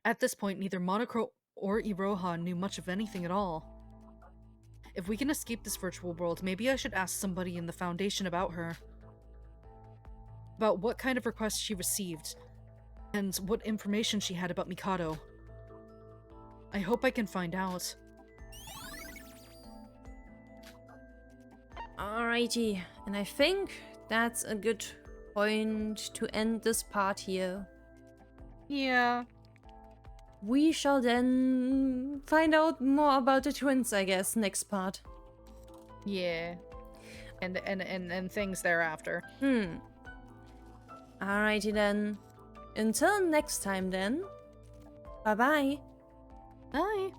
At this point, neither Monocro or Iroha knew much of anything at all. If we can escape this virtual world, maybe I should ask somebody in the Foundation about her. About what kind of requests she received, and what information she had about Mikado. I hope I can find out. Alrighty, and I think that's a good point to end this part here. Yeah. We shall then find out more about the twins, I guess, next part. Yeah. And things thereafter. Alrighty then. Until next time then. Bye-bye. Bye.